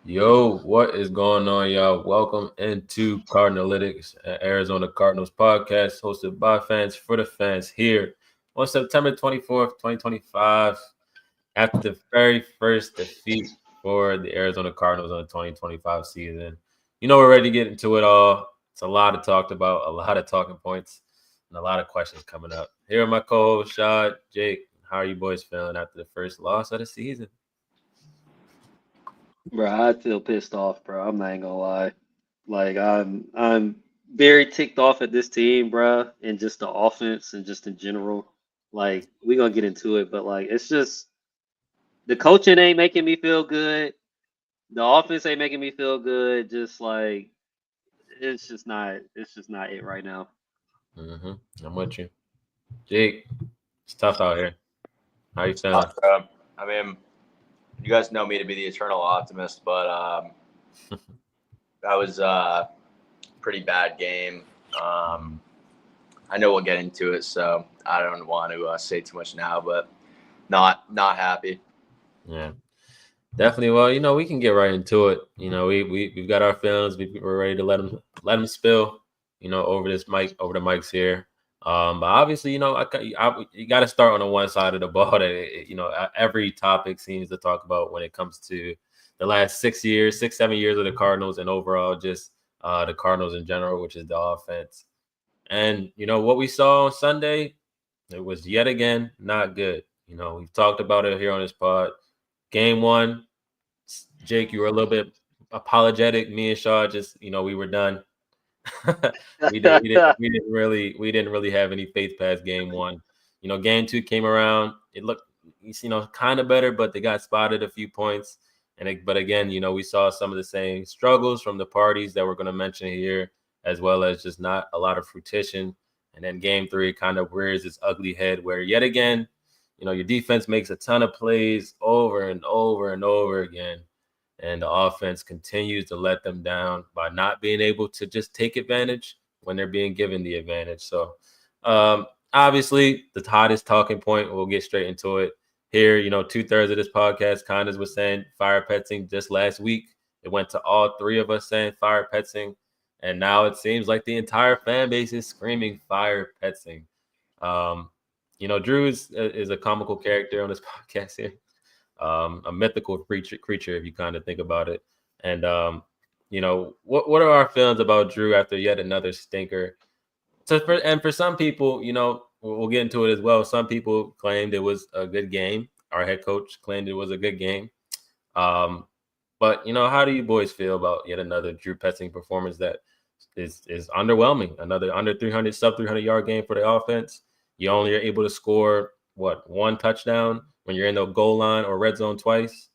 Yo, what is going on, y'all? Welcome into Cardinalytics, Arizona Cardinals podcast, hosted by fans for the fans here on September 24th, 2025, after the very first defeat for the Arizona Cardinals on the 2025 season. We're ready to get into it all. It's a lot to talk about, a lot of talking points, and a lot of questions coming up. Here are my co-hosts, Shad, Jake. How are you boys feeling after the first loss of the season? Bro, I feel pissed off, bro. I'm not even gonna lie. I'm very ticked off at this team, bro, and just the offense and just in general. Like we gonna get into it, but like it's just the coaching ain't making me feel good. The offense ain't making me feel good. Just like it's just not it right now. I'm with you. Jake, it's tough out here. How you feeling? Tough, bro. I mean, you guys know me to be the eternal optimist, but that was a pretty bad game. Um, I know we'll get into it, so I don't want to say too much now, but not happy. Yeah, definitely. Well, we can get right into it. We've got our feelings. We're ready to let them spill. Over the mics here. But obviously, you got to start on the one side of the ball that every topic seems to talk about when it comes to the last 6 years, 7 years of the Cardinals, and overall just the Cardinals in general, which is the offense. And what we saw on Sunday, it was yet again not good. We've talked about it here on this pod. Game one, Jake, you were a little bit apologetic. Me and Shaw just, we were done. We didn't really have any faith past game one. Game two came around. It looked, kind of better, but they got spotted a few points. But again, we saw some of the same struggles from the parties that we're going to mention here, as well as just not a lot of fruition. And then game three kind of rears its ugly head, where yet again, your defense makes a ton of plays over and over and over again, and the offense continues to let them down by not being able to just take advantage when they're being given the advantage. So, obviously, the hottest talking point, we'll get straight into it here. 2/3 of this podcast, Condas was saying fire Petzing just last week. It went to all three of us saying fire Petzing. And now it seems like the entire fan base is screaming fire Petzing. Um, Drew is a comical character on this podcast here, a mythical creature if you kind of think about it. And what are our feelings about Drew after yet another stinker? For some people, we'll get into it as well. Some people claimed it was a good game. Our head coach claimed it was a good game. Um, but how do you boys feel about yet another Drew Petzing performance that is underwhelming? Another under 300 sub 300-yard game for the offense. You only are able to score one touchdown when you're in the goal line or red zone twice.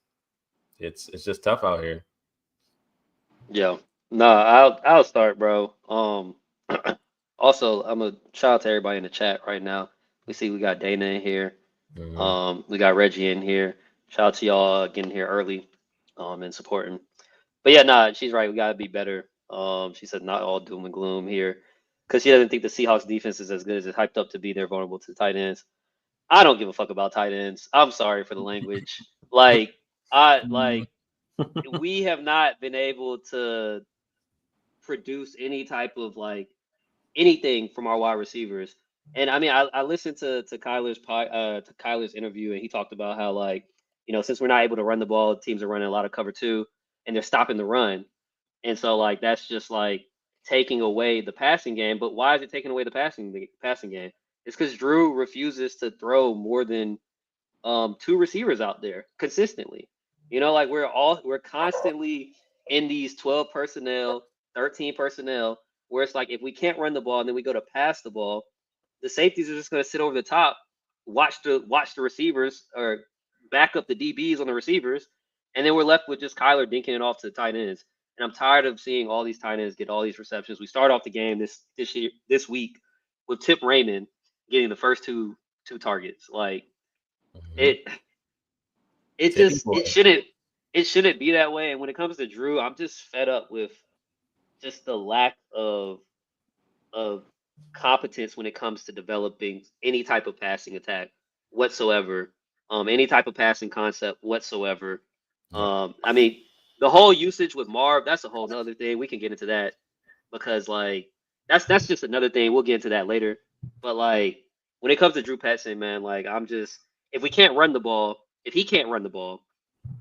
It's just tough out here. Yeah. No, I'll start, bro. Also, I'm a shout out to everybody in the chat right now. We got Dana in here. Mm-hmm. We got Reggie in here. Shout out to y'all getting here early, and supporting. But yeah, nah, she's right. We gotta be better. She said not all doom and gloom here, because she doesn't think the Seahawks defense is as good as it's hyped up to be. They're vulnerable to the tight ends. I don't give a fuck about tight ends. I'm sorry for the language. Like like we have not been able to produce any type of like anything from our wide receivers. And I mean, I listened to Kyler's interview, and he talked about how like since we're not able to run the ball, teams are running a lot of cover two, and they're stopping the run, and so like that's just like taking away the passing game. But why is it taking away the passing game? It's because Drew refuses to throw more than two receivers out there consistently. Like we're constantly in these 12 personnel, 13 personnel, where it's like if we can't run the ball and then we go to pass the ball, the safeties are just going to sit over the top, watch the receivers or back up the DBs on the receivers, and then we're left with just Kyler dinking it off to the tight ends. And I'm tired of seeing all these tight ends get all these receptions. We start off the game this week with Tip Raymond getting the first two targets. Like Mm-hmm. it it Tippy just boy. it shouldn't be that way. And when it comes to Drew, I'm just fed up with just the lack of competence when it comes to developing any type of passing attack whatsoever, any type of passing concept whatsoever. Yeah. I mean, the whole usage with Marv, that's a whole nother thing. We can get into that because like that's just another thing. We'll get into that later. But like when it comes to Drew Petzing, man, like I'm just if we can't run the ball, if he can't run the ball,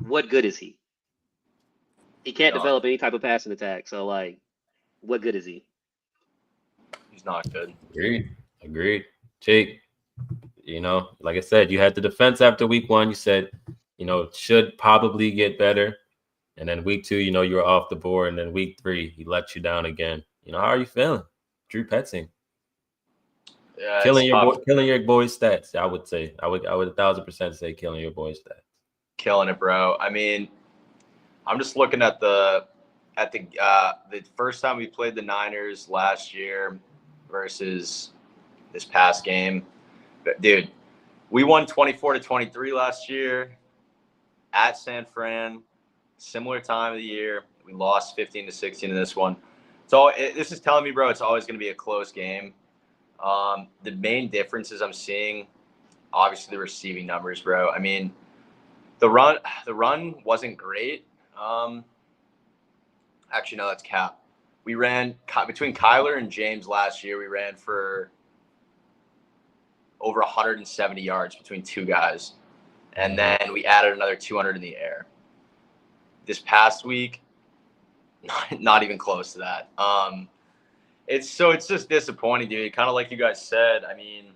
what good is he? He can't No, develop any type of passing attack. So like, what good is he? he's not good. Agreed. Jake, like I said, you had the defense after week 1. You said, should probably get better. And then week 2, you were off the board. And then week 3, he let you down again. How are you feeling? Drew Petzing. Yeah, killing your boy's stats, I would say. I would 1,000% say killing your boy's stats. Killing it, bro. I mean, I'm just looking at the first time we played the Niners last year versus this past game. But dude, we won 24-23 last year at San Fran. Similar time of the year. We lost 15-16 in this one. So this is telling me, bro, it's always going to be a close game. The main differences I'm seeing, obviously the receiving numbers, bro. I mean, the run wasn't great. Actually, no, that's cap. We ran between Kyler and James last year. We ran for over 170 yards between two guys, and then we added another 200 in the air. This past week, not even close to that. It's just disappointing, dude. Kind of like you guys said. I mean,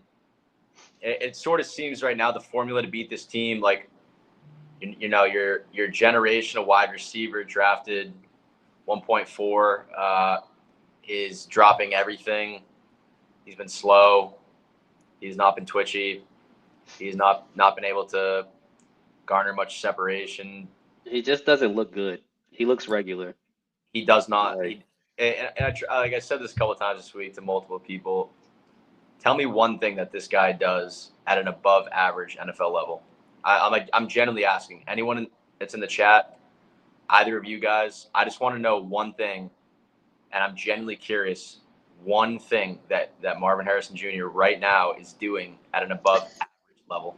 it sort of seems right now the formula to beat this team, like, your generational wide receiver drafted 1.4 is dropping everything. He's been slow. He's not been twitchy. He's not been able to garner much separation. He just doesn't look good. He looks regular. He does not. Right. Like I said this a couple of times this week to multiple people. Tell me one thing that this guy does at an above average NFL level. I'm genuinely asking anyone that's in the chat, either of you guys. I just want to know one thing, and I'm genuinely curious. One thing that Marvin Harrison Jr. right now is doing at an above average level.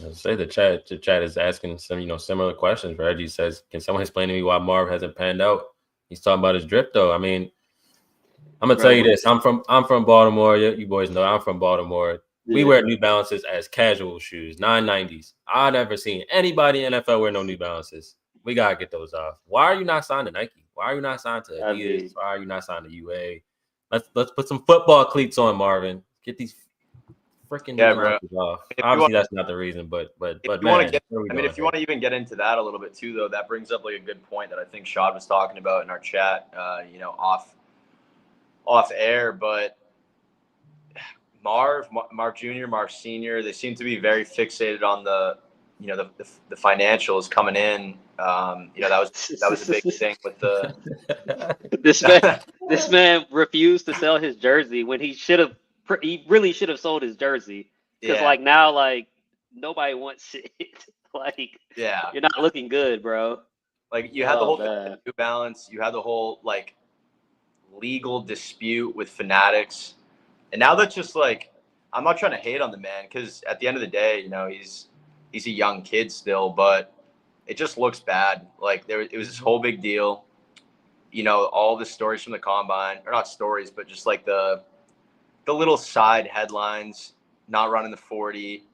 I'll say the chat is asking some similar questions. Reggie says, "Can someone explain to me why Marv hasn't panned out?" He's talking about his drip, though. I mean, I'm gonna tell you this. I'm from Baltimore. You boys know I'm from Baltimore. Yeah. We wear New Balances as casual shoes, 990s. I've never seen anybody in NFL wear no New Balances. We gotta get those off. Why are you not signed to Nike? Why are you not signed to Adidas? Why are you not signed to UA? Let's put some football cleats on, Marvin. Get these freaking New Balances off. Obviously, that's not the reason, but man, if you want to even get into that a little bit too, though, that brings up like a good point that I think Shad was talking about in our chat. Off air, but Marv Jr., Marv Sr., they seem to be very fixated on the financials coming in. That was a big thing with the this man refused to sell his jersey when he really should have sold his jersey because like now like nobody wants it. Like you're not looking good, bro. Like you had the whole New Balance, you had the whole like legal dispute with Fanatics, and now that's just like, I'm not trying to hate on the man because at the end of the day, he's a young kid still, but it just looks bad. Like it was this whole big deal, all the stories from the combine, or not stories, but just like the little side headlines, not running the 40.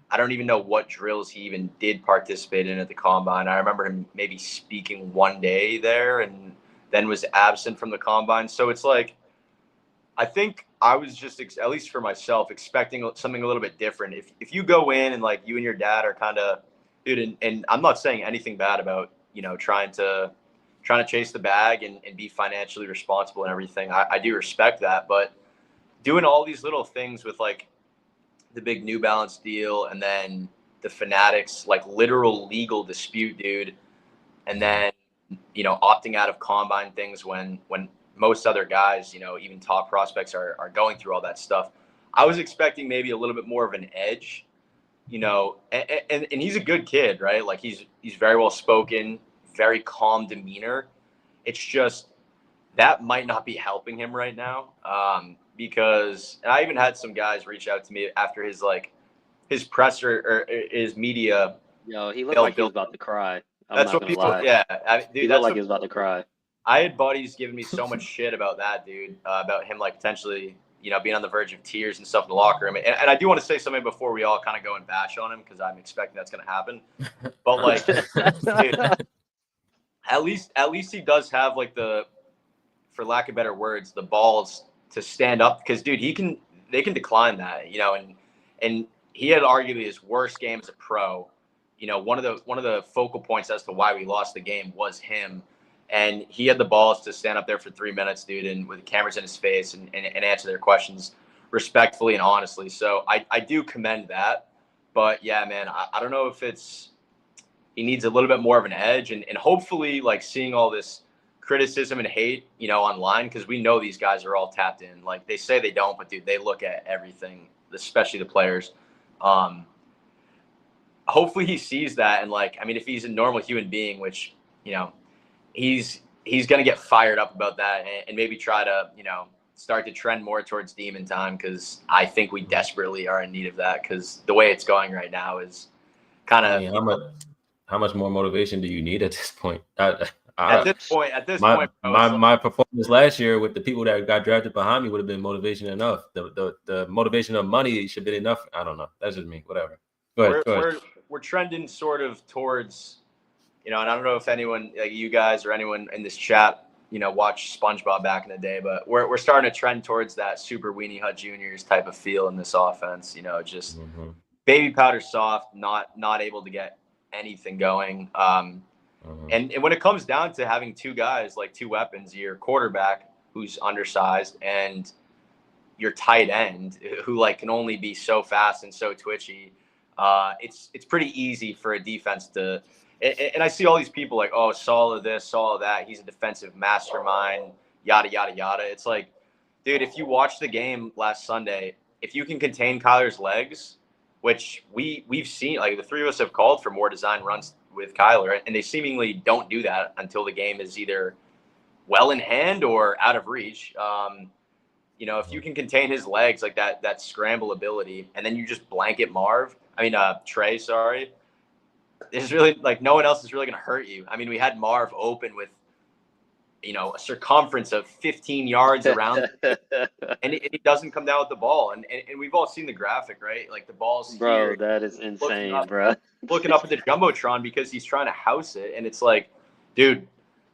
I don't even know what drills he even did participate in at the combine. I remember him maybe speaking one day there and then was absent from the combine. So it's like, I think I was just, at least for myself, expecting something a little bit different. If you go in and like you and your dad are kind of, dude, and I'm not saying anything bad about, trying to chase the bag and be financially responsible and everything. I do respect that, but doing all these little things with like the big New Balance deal and then the Fanatics, like literal legal dispute, dude. And then, opting out of combine things when most other guys, even top prospects are going through all that stuff. I was expecting maybe a little bit more of an edge, and he's a good kid, right? Like he's very well spoken, very calm demeanor. It's just that might not be helping him right now. Because I even had some guys reach out to me after his presser or his media. Yo, he looked like he was about to cry. I'm That's not what gonna people. lie. Yeah, I mean, He dude, looked that's like what he was about to cry. I had buddies giving me so much shit about that, dude. About him like potentially, being on the verge of tears and stuff in the locker room. And I do want to say something before we all kind of go and bash on him because I'm expecting that's going to happen. But like, dude, at least he does have like for lack of better words, the balls to stand up because, dude, they can decline that, and he had arguably his worst game as a pro. One of the focal points as to why we lost the game was him, and he had the balls to stand up there for 3 minutes, dude, and with cameras in his face and answer their questions respectfully and honestly. So I do commend that, but yeah, man, I don't know if he needs a little bit more of an edge, and hopefully like seeing all this criticism and hate, online, because we know these guys are all tapped in. Like they say they don't, but dude, they look at everything, especially the players. Hopefully he sees that, and like, I mean, if he's a normal human being, which he's gonna get fired up about that, and maybe try to start to trend more towards demon time, because I think we desperately are in need of that, because the way it's going right now is kind of. I mean, how much more motivation do you need at this point? At this point, bro, my performance last year with the people that got drafted behind me would have been motivation enough. The motivation of money should be enough. I don't know. That's just me. Whatever. Go ahead. We're trending sort of towards, and I don't know if anyone like you guys or anyone in this chat, watched SpongeBob back in the day, but we're starting to trend towards that Super Weenie Hut Juniors type of feel in this offense. Just baby powder soft, not able to get anything going. And when it comes down to having two guys, like two weapons, your quarterback who's undersized and your tight end who like can only be so fast and so twitchy, it's pretty easy for a defense to. And I see all these people like, oh, Saul this, Saul that. He's a defensive mastermind, yada yada yada. It's like, dude, if you watch the game last Sunday, if you can contain Kyler's legs, which we've seen, like the three of us have called for more design runs with Kyler, and they seemingly don't do that until the game is either well in hand or out of reach. If you can contain his legs, like that scramble ability, and then you just blanket Trey, sorry, there's really like no one else is really going to hurt you. I mean, we had Marv open with, a circumference of 15 yards around and he doesn't come down with the ball. And we've all seen the graphic, right? Like the ball's Bro, here. that is insane, bro. Looking up at the Jumbotron because he's trying to house it. And it's like, dude,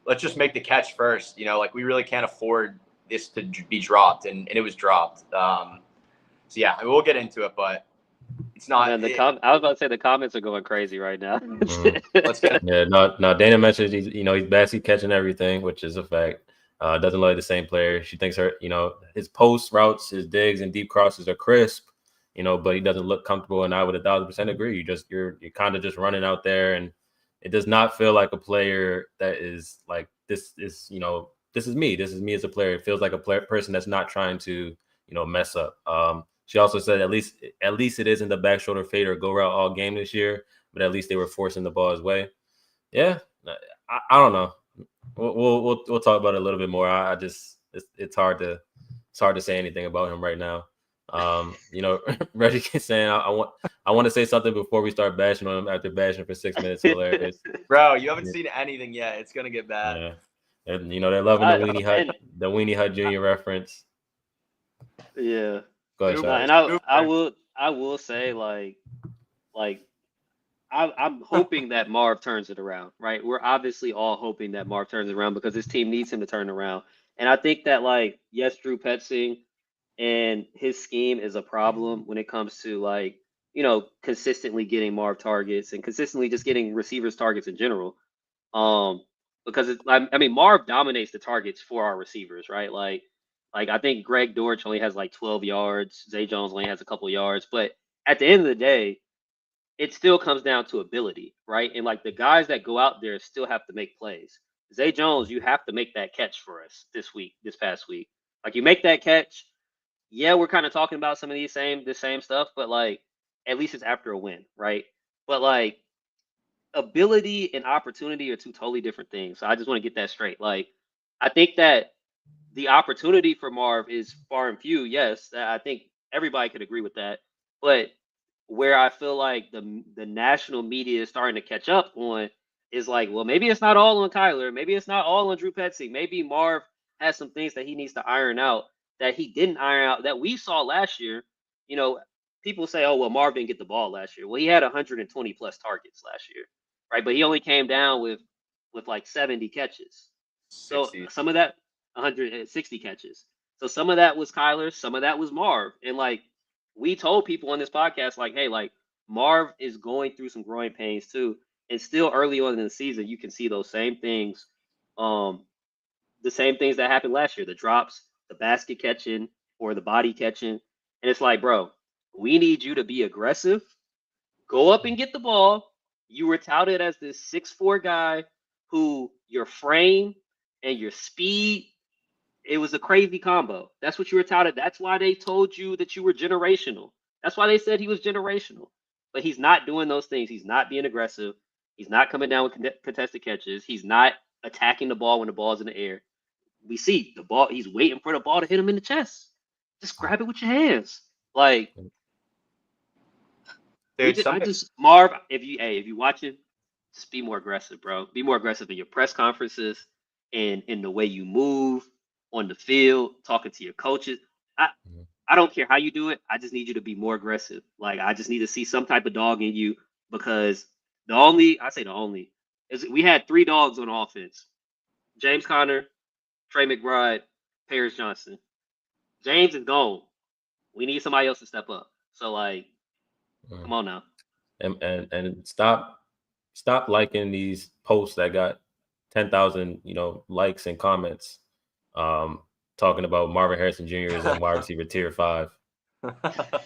let's just make the catch first. Like we really can't afford this to be dropped. And it was dropped. So yeah, I mean, we'll get into it, but it's not. Man, I was about to say the comments are going crazy right now. Let's get it. Yeah, no. Dana mentioned he's basically catching everything, which is a fact. Doesn't look like the same player. She thinks his post routes, his digs, and deep crosses are crisp. But he doesn't look comfortable. And I would 1,000% agree. You're kind of just running out there, and it does not feel like a player that is like this is this is me. This is me as a player. It feels like a person that's not trying to mess up. She also said at least it isn't the back shoulder fade or go route all game this year, but at least they were forcing the ball his way. Yeah, I don't know. We'll talk about it a little bit more. It's hard to say anything about him right now. Reggie is saying I want to say something before we start bashing on him after bashing for 6 minutes. Hilarious, bro. You haven't seen anything yet. It's gonna get bad. Yeah. And they're loving the Weenie Hut Junior reference. Yeah. Go ahead, and I will say I'm hoping that Marv turns it around, right? We're obviously all hoping that Marv turns it around because this team needs him to turn around. And I think that yes, Drew Petzing and his scheme is a problem when it comes to consistently getting Marv targets and consistently just getting receivers targets in general. Because Marv dominates the targets for our receivers, right? Like I think Greg Dortch only has 12 yards. Zay Jones only has a couple yards. But at the end of the day, it still comes down to ability, right? And the guys that go out there still have to make plays. Zay Jones, you have to make that catch for us this past week. You make that catch. Yeah, we're kind of talking about some of the same stuff, but at least it's after a win, right? But ability and opportunity are two totally different things. So I just want to get that straight. I think that the opportunity for Marv is far and few. Yes, I think everybody could agree with that. But where I feel like the national media is starting to catch up on is like, well, maybe it's not all on Kyler. Maybe it's not all on Drew Petzing. Maybe Marv has some things that he needs to iron out that he didn't iron out that we saw last year. You know, people say, oh, well, Marv didn't get the ball last year. Well, he had 120 plus targets last year, right? But he only came down with like 70 catches. 60. So some of that 160 catches. So some of that was Kyler, some of that was Marv. And like we told people on this podcast, like, hey, like Marv is going through some growing pains too. And still early on in the season, you can see those same things, the same things that happened last year, the drops, the basket catching or the body catching. And it's like, bro, we need you to be aggressive, go up and get the ball. You were touted as this 6'4" guy who your frame and your speed, it was a crazy combo. That's what you were touted. That's why they told you that you were generational. That's why they said he was generational. But he's not doing those things. He's not being aggressive. He's not coming down with contested catches. He's not attacking the ball when the ball's in the air. We see the ball. He's waiting for the ball to hit him in the chest. Just grab it with your hands. Like, Dude, I just Marv, if you watching, just be more aggressive, bro. Be more aggressive in your press conferences and in the way you move on the field, talking to your coaches. I don't care how you do it. I just need you to be more aggressive. Like I just need to see some type of dog in you because is we had 3 dogs on offense: James Conner, Trey McBride, Paris Johnson. James is gone. We need somebody else to step up. So like, come on now. And stop liking these posts that got 10,000 likes and comments talking about Marvin Harrison Jr. is in wide receiver tier 5.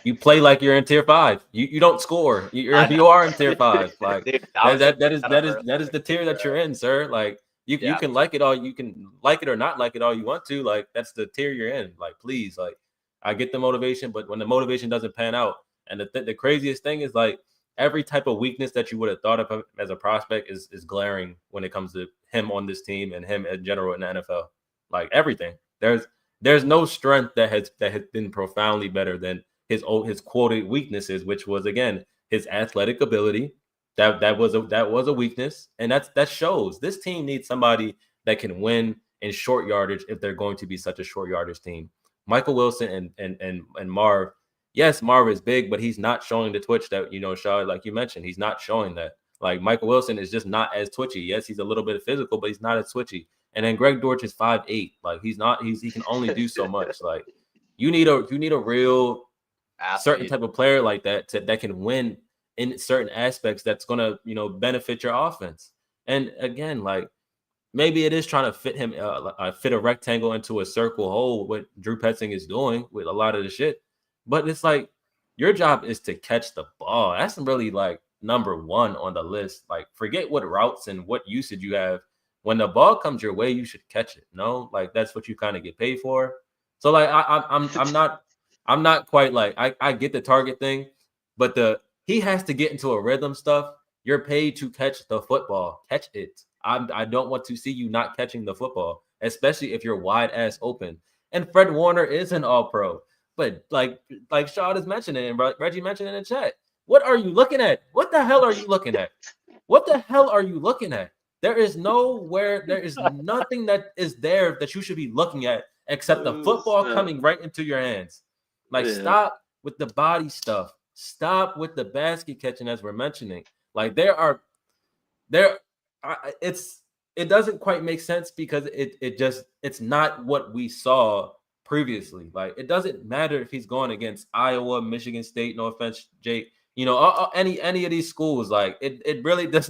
You play like you're in tier 5. You don't score. You are in tier 5. Like dude, that is the tier that you're in, sir. Like you can like it all, you can like it or not like it all you want to. Like that's the tier you're in. Like please, like I get the motivation, but when the motivation doesn't pan out, and the craziest thing is like every type of weakness that you would have thought of as a prospect is glaring when it comes to him on this team and him in general in the NFL. Like everything. There's no strength that has been profoundly better than his quoted weaknesses, which was again his athletic ability. That was a weakness, and that shows. This team needs somebody that can win in short yardage if they're going to be such a short yardage team. Michael Wilson and Marv. Yes, Marv is big, but he's not showing the twitch that Shaw, like you mentioned, he's not showing that. Like Michael Wilson is just not as twitchy. Yes, he's a little bit physical, but he's not as twitchy. And then Greg Dortch is 5'8". Like he can only do so much. Like you need a real certain type of player like that that can win in certain aspects that's gonna benefit your offense. And again, like maybe it is trying to fit him fit a rectangle into a circle hole, what Drew Petzing is doing with a lot of the shit. But it's like your job is to catch the ball. That's really like number 1 on the list. Like forget what routes and what usage you have. When the ball comes your way, you should catch it. No, like that's what you kind of get paid for. So like I'm not quite like I get the target thing, but he has to get into a rhythm stuff. You're paid to catch the football. Catch it. I don't want to see you not catching the football, especially if you're wide ass open. And Fred Warner is an all-pro. But like Shaw is mentioning and Reggie mentioned in the chat, what are you looking at? What the hell are you looking at? What the hell are you looking at? There is nothing that is there that you should be looking at except the football coming right into your hands. Like stop with the body stuff. Stop with the basket catching as we're mentioning. Like it doesn't quite make sense because it's not what we saw previously. Like it doesn't matter if he's going against Iowa, Michigan State, no offense, Jake, any of these schools. Like it really does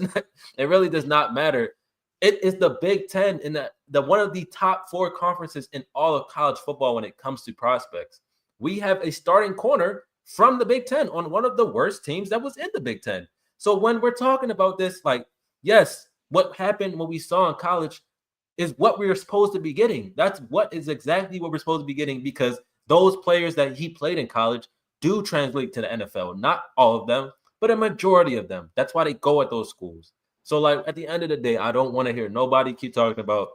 not matter. It is the Big Ten in the one of the top 4 conferences in all of college football when it comes to prospects. We have a starting corner from the Big Ten on one of the worst teams that was in the Big Ten. So when we're talking about this, like, yes, what happened, what we saw in college is what we were supposed to be getting. That's what is exactly what we're supposed to be getting because those players that he played in college do translate to the NFL. Not all of them, but a majority of them. That's why they go at those schools. So, like, at the end of the day, I don't want to hear nobody keep talking about,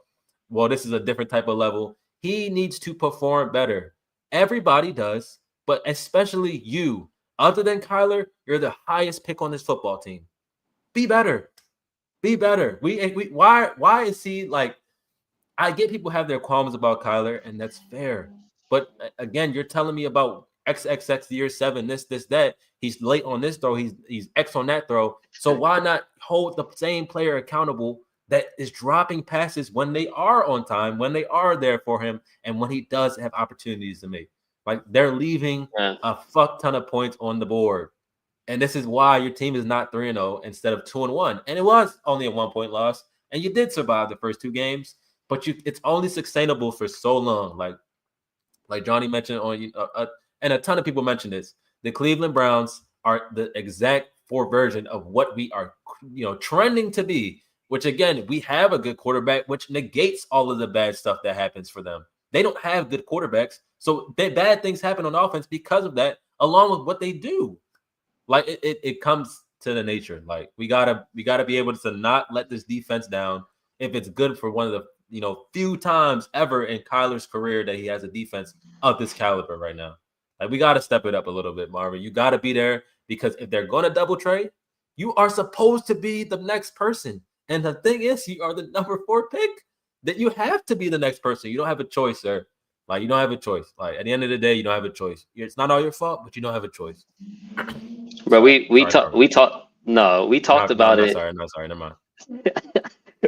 well, this is a different type of level. He needs to perform better. Everybody does, but especially you. Other than Kyler, you're the highest pick on this football team. Be better. Be better. Why is he like? I get people have their qualms about Kyler, and that's fair. But again, you're telling me about XXX year 7, this, that. He's late on this throw. He's X on that throw. So why not hold the same player accountable that is dropping passes when they are on time, when they are there for him, and when he does have opportunities to make? Like they're leaving a fuck ton of points on the board. And this is why your team is not 3-0 instead of 2-1. And it was only a 1-point loss. And you did survive the first 2 games, but it's only sustainable for so long. Like Johnny mentioned and a ton of people mentioned this. The Cleveland Browns are the exact version of what we are, trending to be. Which again, we have a good quarterback, which negates all of the bad stuff that happens for them. They don't have good quarterbacks, so bad things happen on offense because of that, along with what they do. Like it comes to the nature. Like we gotta be able to not let this defense down if it's good for one of the few times ever in Kyler's career that he has a defense of this caliber right now. Like we gotta step it up a little bit, Marvin. You gotta be there because if they're gonna double trade, you are supposed to be the next person. And the thing is, you are the number 4 pick. That you have to be the next person. You don't have a choice, sir. Like you don't have a choice. Like at the end of the day, you don't have a choice. It's not all your fault, but you don't have a choice. Bro, we talked about it. No, sorry, never mind.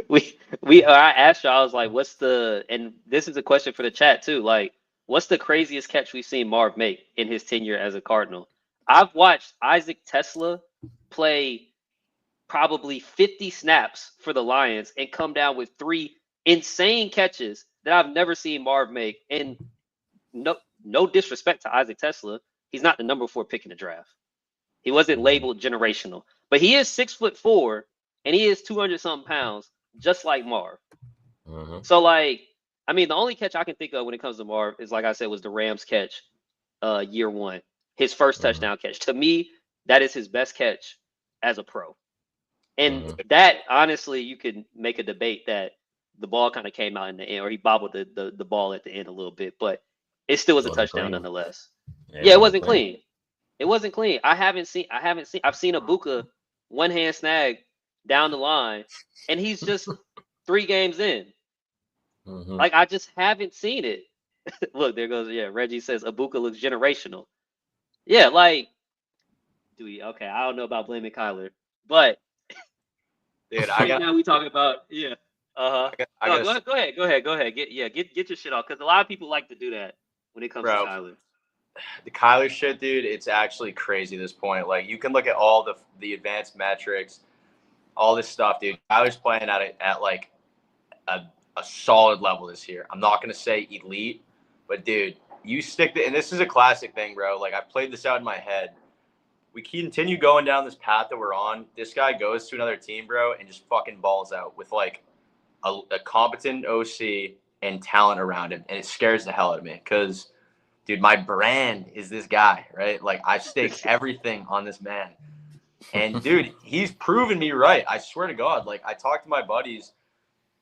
I asked you, I was like, and this is a question for the chat too. Like, what's the craziest catch we've seen Marv make in his tenure as a Cardinal? I've watched Isaac Tesla play probably 50 snaps for the Lions and come down with 3 insane catches that I've never seen Marv make. And no disrespect to Isaac Tesla, he's not the number 4 pick in the draft. He wasn't labeled generational, but he is 6'4" and he is 200-something pounds, just like Marv. So, like, I mean, the only catch I can think of when it comes to Marv is, like I said, was the Rams catch, year 1, his first touchdown catch. To me, that is his best catch as a pro. And that, honestly, you could make a debate that the ball kind of came out in the end, or he bobbled the ball at the end a little bit, but it still was a touchdown nonetheless. Yeah, it wasn't clean. It wasn't clean. I've seen Ibuka one-hand snag down the line, and he's just 3 games in. Like, I just haven't seen it. Look, there goes, Reggie says Ibuka looks generational. Yeah, like, okay, I don't know about blaming Kyler, but dude, now we talking about, go ahead. Get your shit off, because a lot of people like to do that when it comes to Kyler. The Kyler shit, dude, it's actually crazy at this point. Like, you can look at all the advanced metrics, all this stuff, dude. Kyler's playing at like a solid level this year. I'm not gonna say elite, but dude, you stick and this is a classic thing, bro. Like, I played this out in my head. We continue going down this path that we're on. This guy goes to another team, bro, and just fucking balls out with like a competent OC and talent around him, and it scares the hell out of me because, dude, my brand is this guy, right? Like, I stake everything on this man. And, dude, he's proven me right. I swear to God. Like, I talk to my buddies,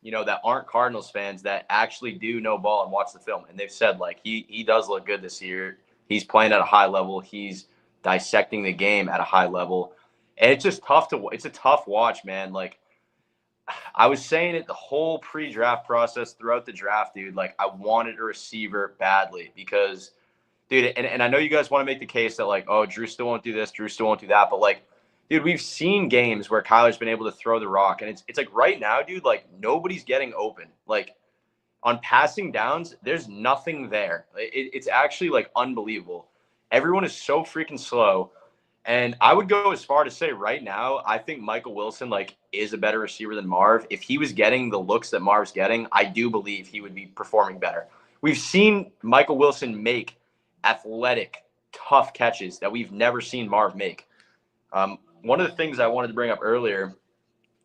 that aren't Cardinals fans that actually do know ball and watch the film. And they've said, like, he does look good this year. He's playing at a high level. He's dissecting the game at a high level. And it's just tough it's a tough watch, man. Like, I was saying it the whole pre-draft process throughout the draft, dude. Like, I wanted a receiver badly because, dude, and I know you guys want to make the case that, like, oh, Drew still won't do this, Drew still won't do that. But, like, dude, we've seen games where Kyler's been able to throw the rock. And it's like right now, dude, like, nobody's getting open. Like, on passing downs, there's nothing there. It's actually, like, unbelievable. Everyone is so freaking slow. And I would go as far to say right now, I think Michael Wilson, like, is a better receiver than Marv. If he was getting the looks that Marv's getting, I do believe he would be performing better. We've seen Michael Wilson make athletic, tough catches that we've never seen Marv make. One of the things I wanted to bring up earlier,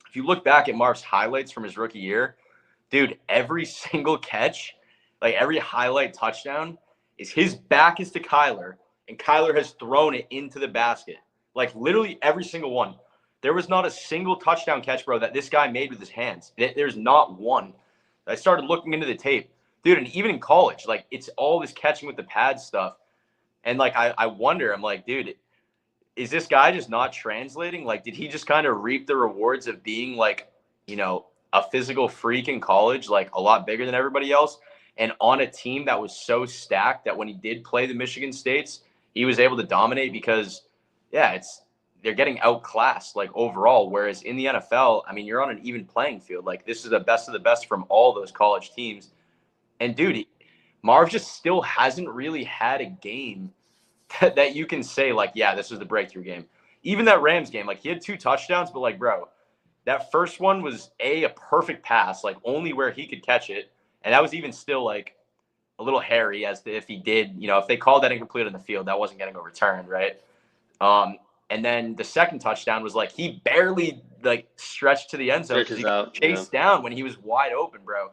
if you look back at Marv's highlights from his rookie year, dude, every single catch, like every highlight touchdown, is his back is to Kyler, and Kyler has thrown it into the basket. Like, literally every single one. There was not a single touchdown catch, bro, that this guy made with his hands. There's not one. I started looking into the tape. Dude, and even in college, like, it's all this catching with the pad stuff. And, like, I wonder, I'm like, dude, is this guy just not translating? Like, did he just kind of reap the rewards of being, like, a physical freak in college, like a lot bigger than everybody else, and on a team that was so stacked that when he did play the Michigan States, he was able to dominate because, yeah, they're getting outclassed like overall. Whereas in the NFL, I mean, you're on an even playing field. Like this is the best of the best from all those college teams. And dude, Marv just still hasn't really had a game that you can say like, yeah, this is the breakthrough game. Even that Rams game, like he had 2 touchdowns, but like, bro, that first one was a perfect pass, like only where he could catch it. And that was even still like a little hairy as to if he did, if they called that incomplete on the field, that wasn't getting overturned, right? And then the second touchdown was like he barely like stretched to the end zone because he got chased down when he was wide open, bro.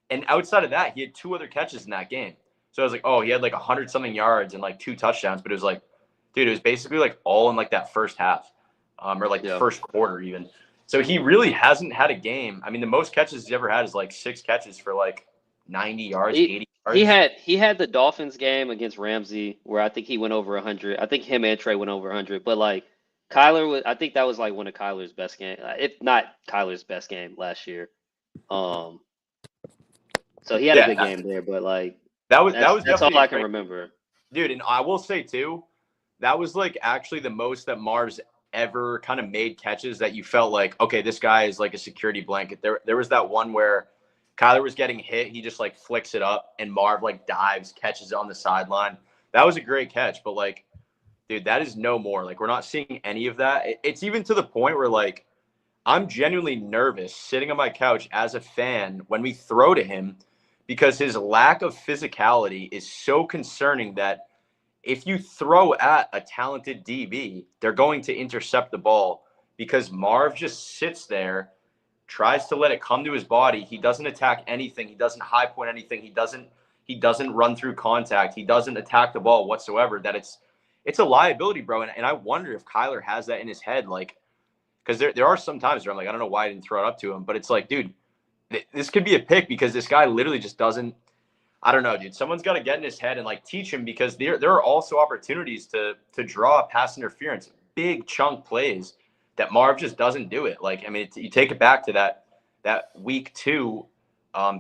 And outside of that, he had 2 other catches in that game. So I was like, oh, he had like 100-something yards and like 2 touchdowns, but it was like, dude, it was basically like all in like that first half, or like the first quarter even. So he really hasn't had a game. I mean, the most catches he's ever had is like 6 catches for like 90 yards, 80 yards. He had the Dolphins game against Ramsey where I think he went over 100. I think him and Trey went over 100. But like I think that was like one of Kyler's best games, if not Kyler's best game last year. So he had a good game there, but like that's all I can remember. Dude, and I will say too, that was like actually the most that Marv's ever kind of made catches that you felt like, okay, this guy is like a security blanket. There was that one where Kyler was getting hit, he just like flicks it up and Marv like dives, catches it on the sideline. That was a great catch, but like, dude, that is no more. Like we're not seeing any of that. It's even to the point where like I'm genuinely nervous sitting on my couch as a fan when we throw to him because his lack of physicality is so concerning that if you throw at a talented DB, they're going to intercept the ball because Marv just sits there, tries to let it come to his body. He doesn't attack anything. He doesn't high point anything. He doesn't run through contact. He doesn't attack the ball whatsoever. That it's a liability, bro. And I wonder if Kyler has that in his head, like, because there are some times where I'm like, I don't know why I didn't throw it up to him, but it's like, dude, this could be a pick because this guy literally just doesn't. I don't know, dude. Someone's got to get in his head and like teach him because there are also opportunities to draw pass interference, big chunk plays that Marv just doesn't do it. Like, I mean, you take it back to that week 2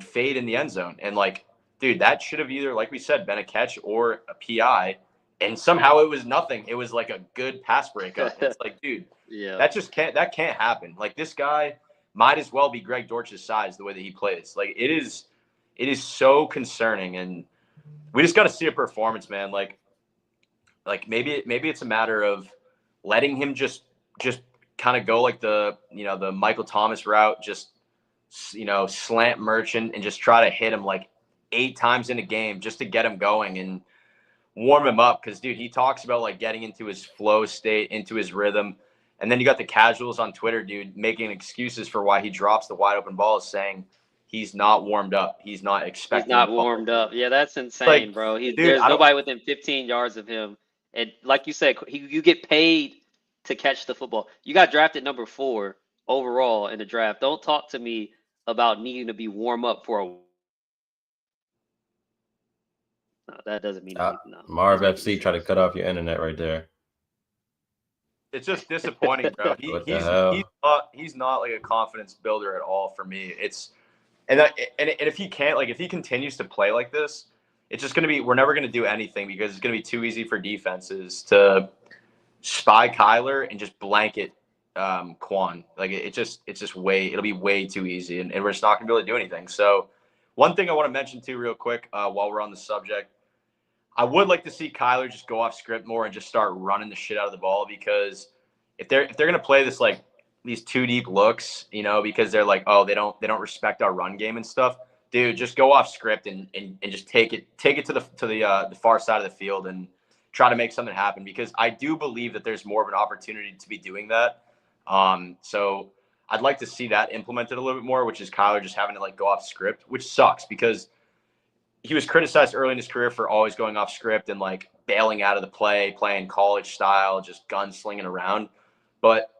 fade in the end zone. And like, dude, that should have either, like we said, been a catch or a PI. And somehow it was nothing. It was like a good pass breakup. It's like, dude, that can't happen. Like this guy might as well be Greg Dortch's size the way that he plays. Like it is so concerning, and we just got to see a performance, man. Like maybe it's a matter of letting him just kind of go like the Michael Thomas route, just slant merchant and just try to hit him like 8 times in a game just to get him going and warm him up. Because dude, he talks about like getting into his flow state, into his rhythm, and then you got the casuals on Twitter, dude, making excuses for why he drops the wide open balls, saying he's not warmed up. He's not expecting. He's not warmed up. Yeah, that's insane, like, bro. There's nobody within 15 yards of him. And like you said, you get paid to catch the football. You got drafted number 4 overall in the draft. Don't talk to me about needing to be warm up for a. No, that doesn't mean anything. No. Marv FC tried to cut off your internet right there. It's just disappointing, bro. He's not like a confidence builder at all for me. And if he can't, like, if he continues to play like this, it's just going to be, we're never going to do anything because it's going to be too easy for defenses to spy Kyler and just blanket Quan. Like it'll be way too easy, and we're just not going to be able to do anything. So one thing I want to mention too real quick while we're on the subject, I would like to see Kyler just go off script more and just start running the shit out of the ball, because if they're going to play this like these 2 deep looks, because they're like, oh, they don't respect our run game and stuff. Dude, just go off script and just take it to the far side of the field and try to make something happen, because I do believe that there's more of an opportunity to be doing that. So I'd like to see that implemented a little bit more, which is Kyler just having to like go off script, which sucks because he was criticized early in his career for always going off script and like bailing out of the play, playing college style, just gunslinging around. But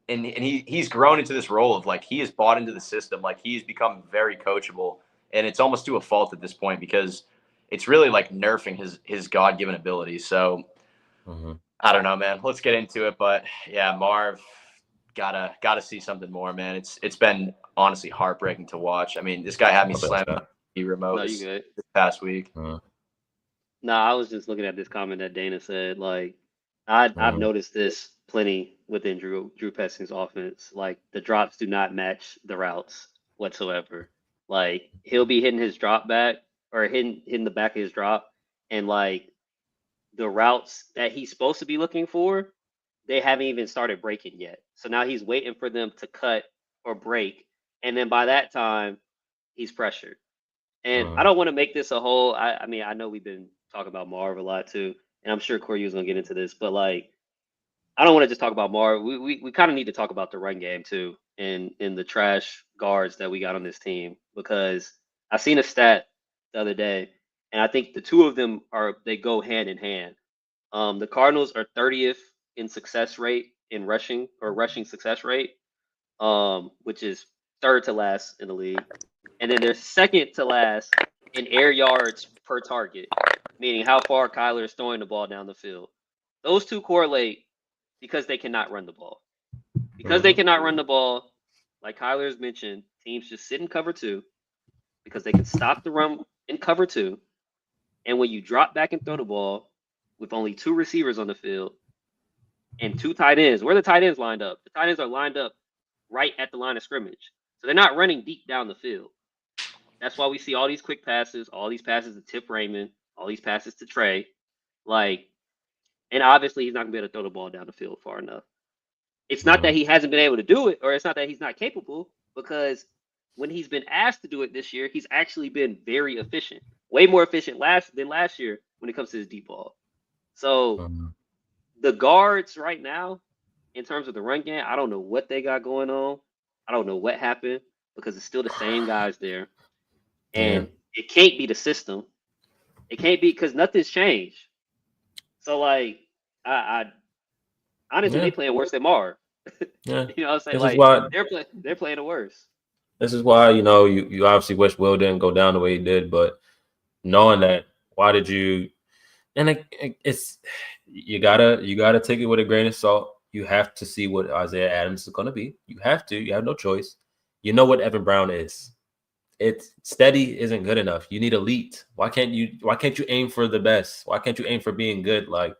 and he's grown into this role of like, he has bought into the system. Like he's become very coachable, and it's almost to a fault at this point because it's really like nerfing his God-given abilities. So I don't know, man. Let's get into it. But yeah, Marv, gotta see something more, man. It's been honestly heartbreaking to watch. I mean, this guy had me slamming the remote No, you good. this past week. No, I was just looking at this comment that Dana said. Like, I've noticed this plenty within Drew Peskin's offense. Like, the drops do not match the routes whatsoever. Like, he'll be hitting his drop back or hitting the back of his drop, and like the routes that he's supposed to be looking for, they haven't even started breaking yet. So now he's waiting for them to cut or break, and then by that time, he's pressured. And I don't want to make this a whole. I mean, I know we've been talking about Marv a lot too, and I'm sure Corey was gonna get into this, but like, I don't want to just talk about Marv. We kind of need to talk about the run game too, and in the trash guards that we got on this team, because I seen a stat the other day, and I think the two of them they go hand in hand. The Cardinals are 30th in success rate in rushing success rate, which is third to last in the league. And then they're second to last in air yards per target, meaning how far Kyler is throwing the ball down the field. Those two correlate because they cannot run the ball. Because they cannot run the ball, like Kyler has mentioned, teams just sit in cover two because they can stop the run in cover two. And when you drop back and throw the ball with only two receivers on the field and two tight ends, where are the tight ends lined up? The tight ends are lined up right at the line of scrimmage. So they're not running deep down the field. That's why we see all these quick passes, all these passes to Tip Raymond, all these passes to Trey. Like, and obviously he's not gonna be able to throw the ball down the field far enough. It's not that he hasn't been able to do it, or it's not that he's not capable, because when he's been asked to do it this year, he's actually been very efficient. Way more efficient than last year when it comes to his deep ball. So the guards right now, in terms of the run game, I don't know what they got going on. I don't know what happened, because it's still the same guys there. And it can't be the system. It can't be, because nothing's changed. So like, I honestly, they playing worse than Marv. Yeah. You know what I'm saying? This is like, why they're playing the worst. This is why, you know, you obviously wish Will didn't go down the way he did, but knowing that, why did you? And it's you gotta take it with a grain of salt. You have to see what Isaiah Adams is going to be. You have no choice. You know what Evan Brown is. It's steady isn't good enough. You need elite. Why can't you aim for the best? Why can't you aim for being good? Like,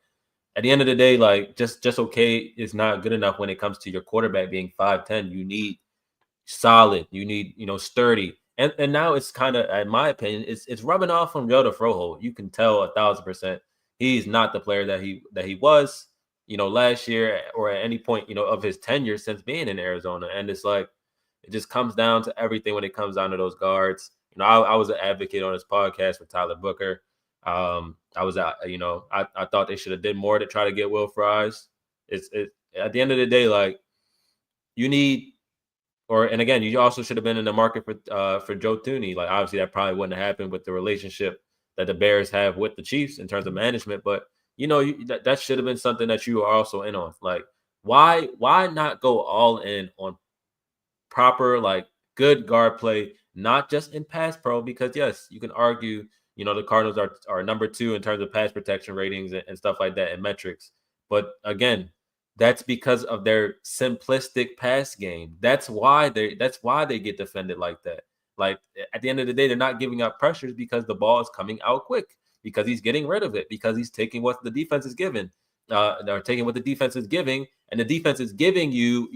at the end of the day, like just okay is not good enough when it comes to your quarterback being 5'10". You need solid. You need, sturdy. And now it's kind of, in my opinion, it's rubbing off from Yoda Froho. You can tell 1,000% he's not the player that he was, last year or at any point, of his tenure since being in Arizona. And it's like, it just comes down to everything when it comes down to those guards. I was an advocate on this podcast for Tyler Booker. I thought they should have did more to try to get Will Fries. It's at the end of the day, like, you need, and again, you also should have been in the market for Joe Thuney. Like, obviously that probably wouldn't have happened with the relationship that the Bears have with the Chiefs in terms of management. But that should have been something that you are also in on. Like, why not go all in on proper, like, good guard play, not just in pass pro? Because yes, you can argue, the Cardinals are number 2 in terms of pass protection ratings and stuff like that and metrics. But again, that's because of their simplistic pass game. That's why they get defended like that. Like, at the end of the day, they're not giving up pressures because the ball is coming out quick, because he's getting rid of it, because he's taking what the defense is giving. They're taking what the defense is giving, and the defense is giving you,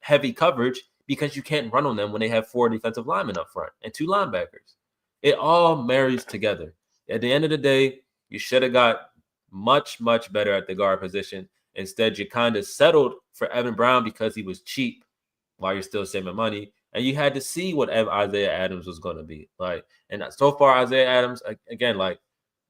heavy coverage because you can't run on them when they have 4 defensive linemen up front and 2 linebackers. It all marries together. At the end of the day, you should have got much, much better at the guard position. Instead, you kind of settled for Evan Brown because he was cheap while you're still saving money. And you had to see what Isaiah Adams was going to be like. And so far, Isaiah Adams, again, like,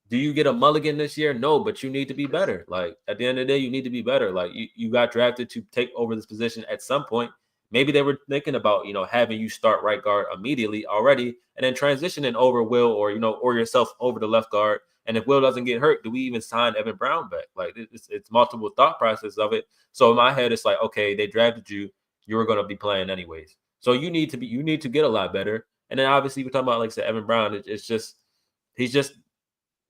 do you get a mulligan this year? No, but you need to be better. Like, at the end of the day, you need to be better. Like, you got drafted to take over this position at some point. Maybe they were thinking about, having you start right guard immediately already and then transitioning over Will or yourself over the left guard. And if Will doesn't get hurt, do we even sign Evan Brown back? Like, it's multiple thought process of it. So in my head, it's like, okay, they drafted you. You were going to be playing anyways. So you need to get a lot better. And then obviously we're talking about, like I said, Evan Brown.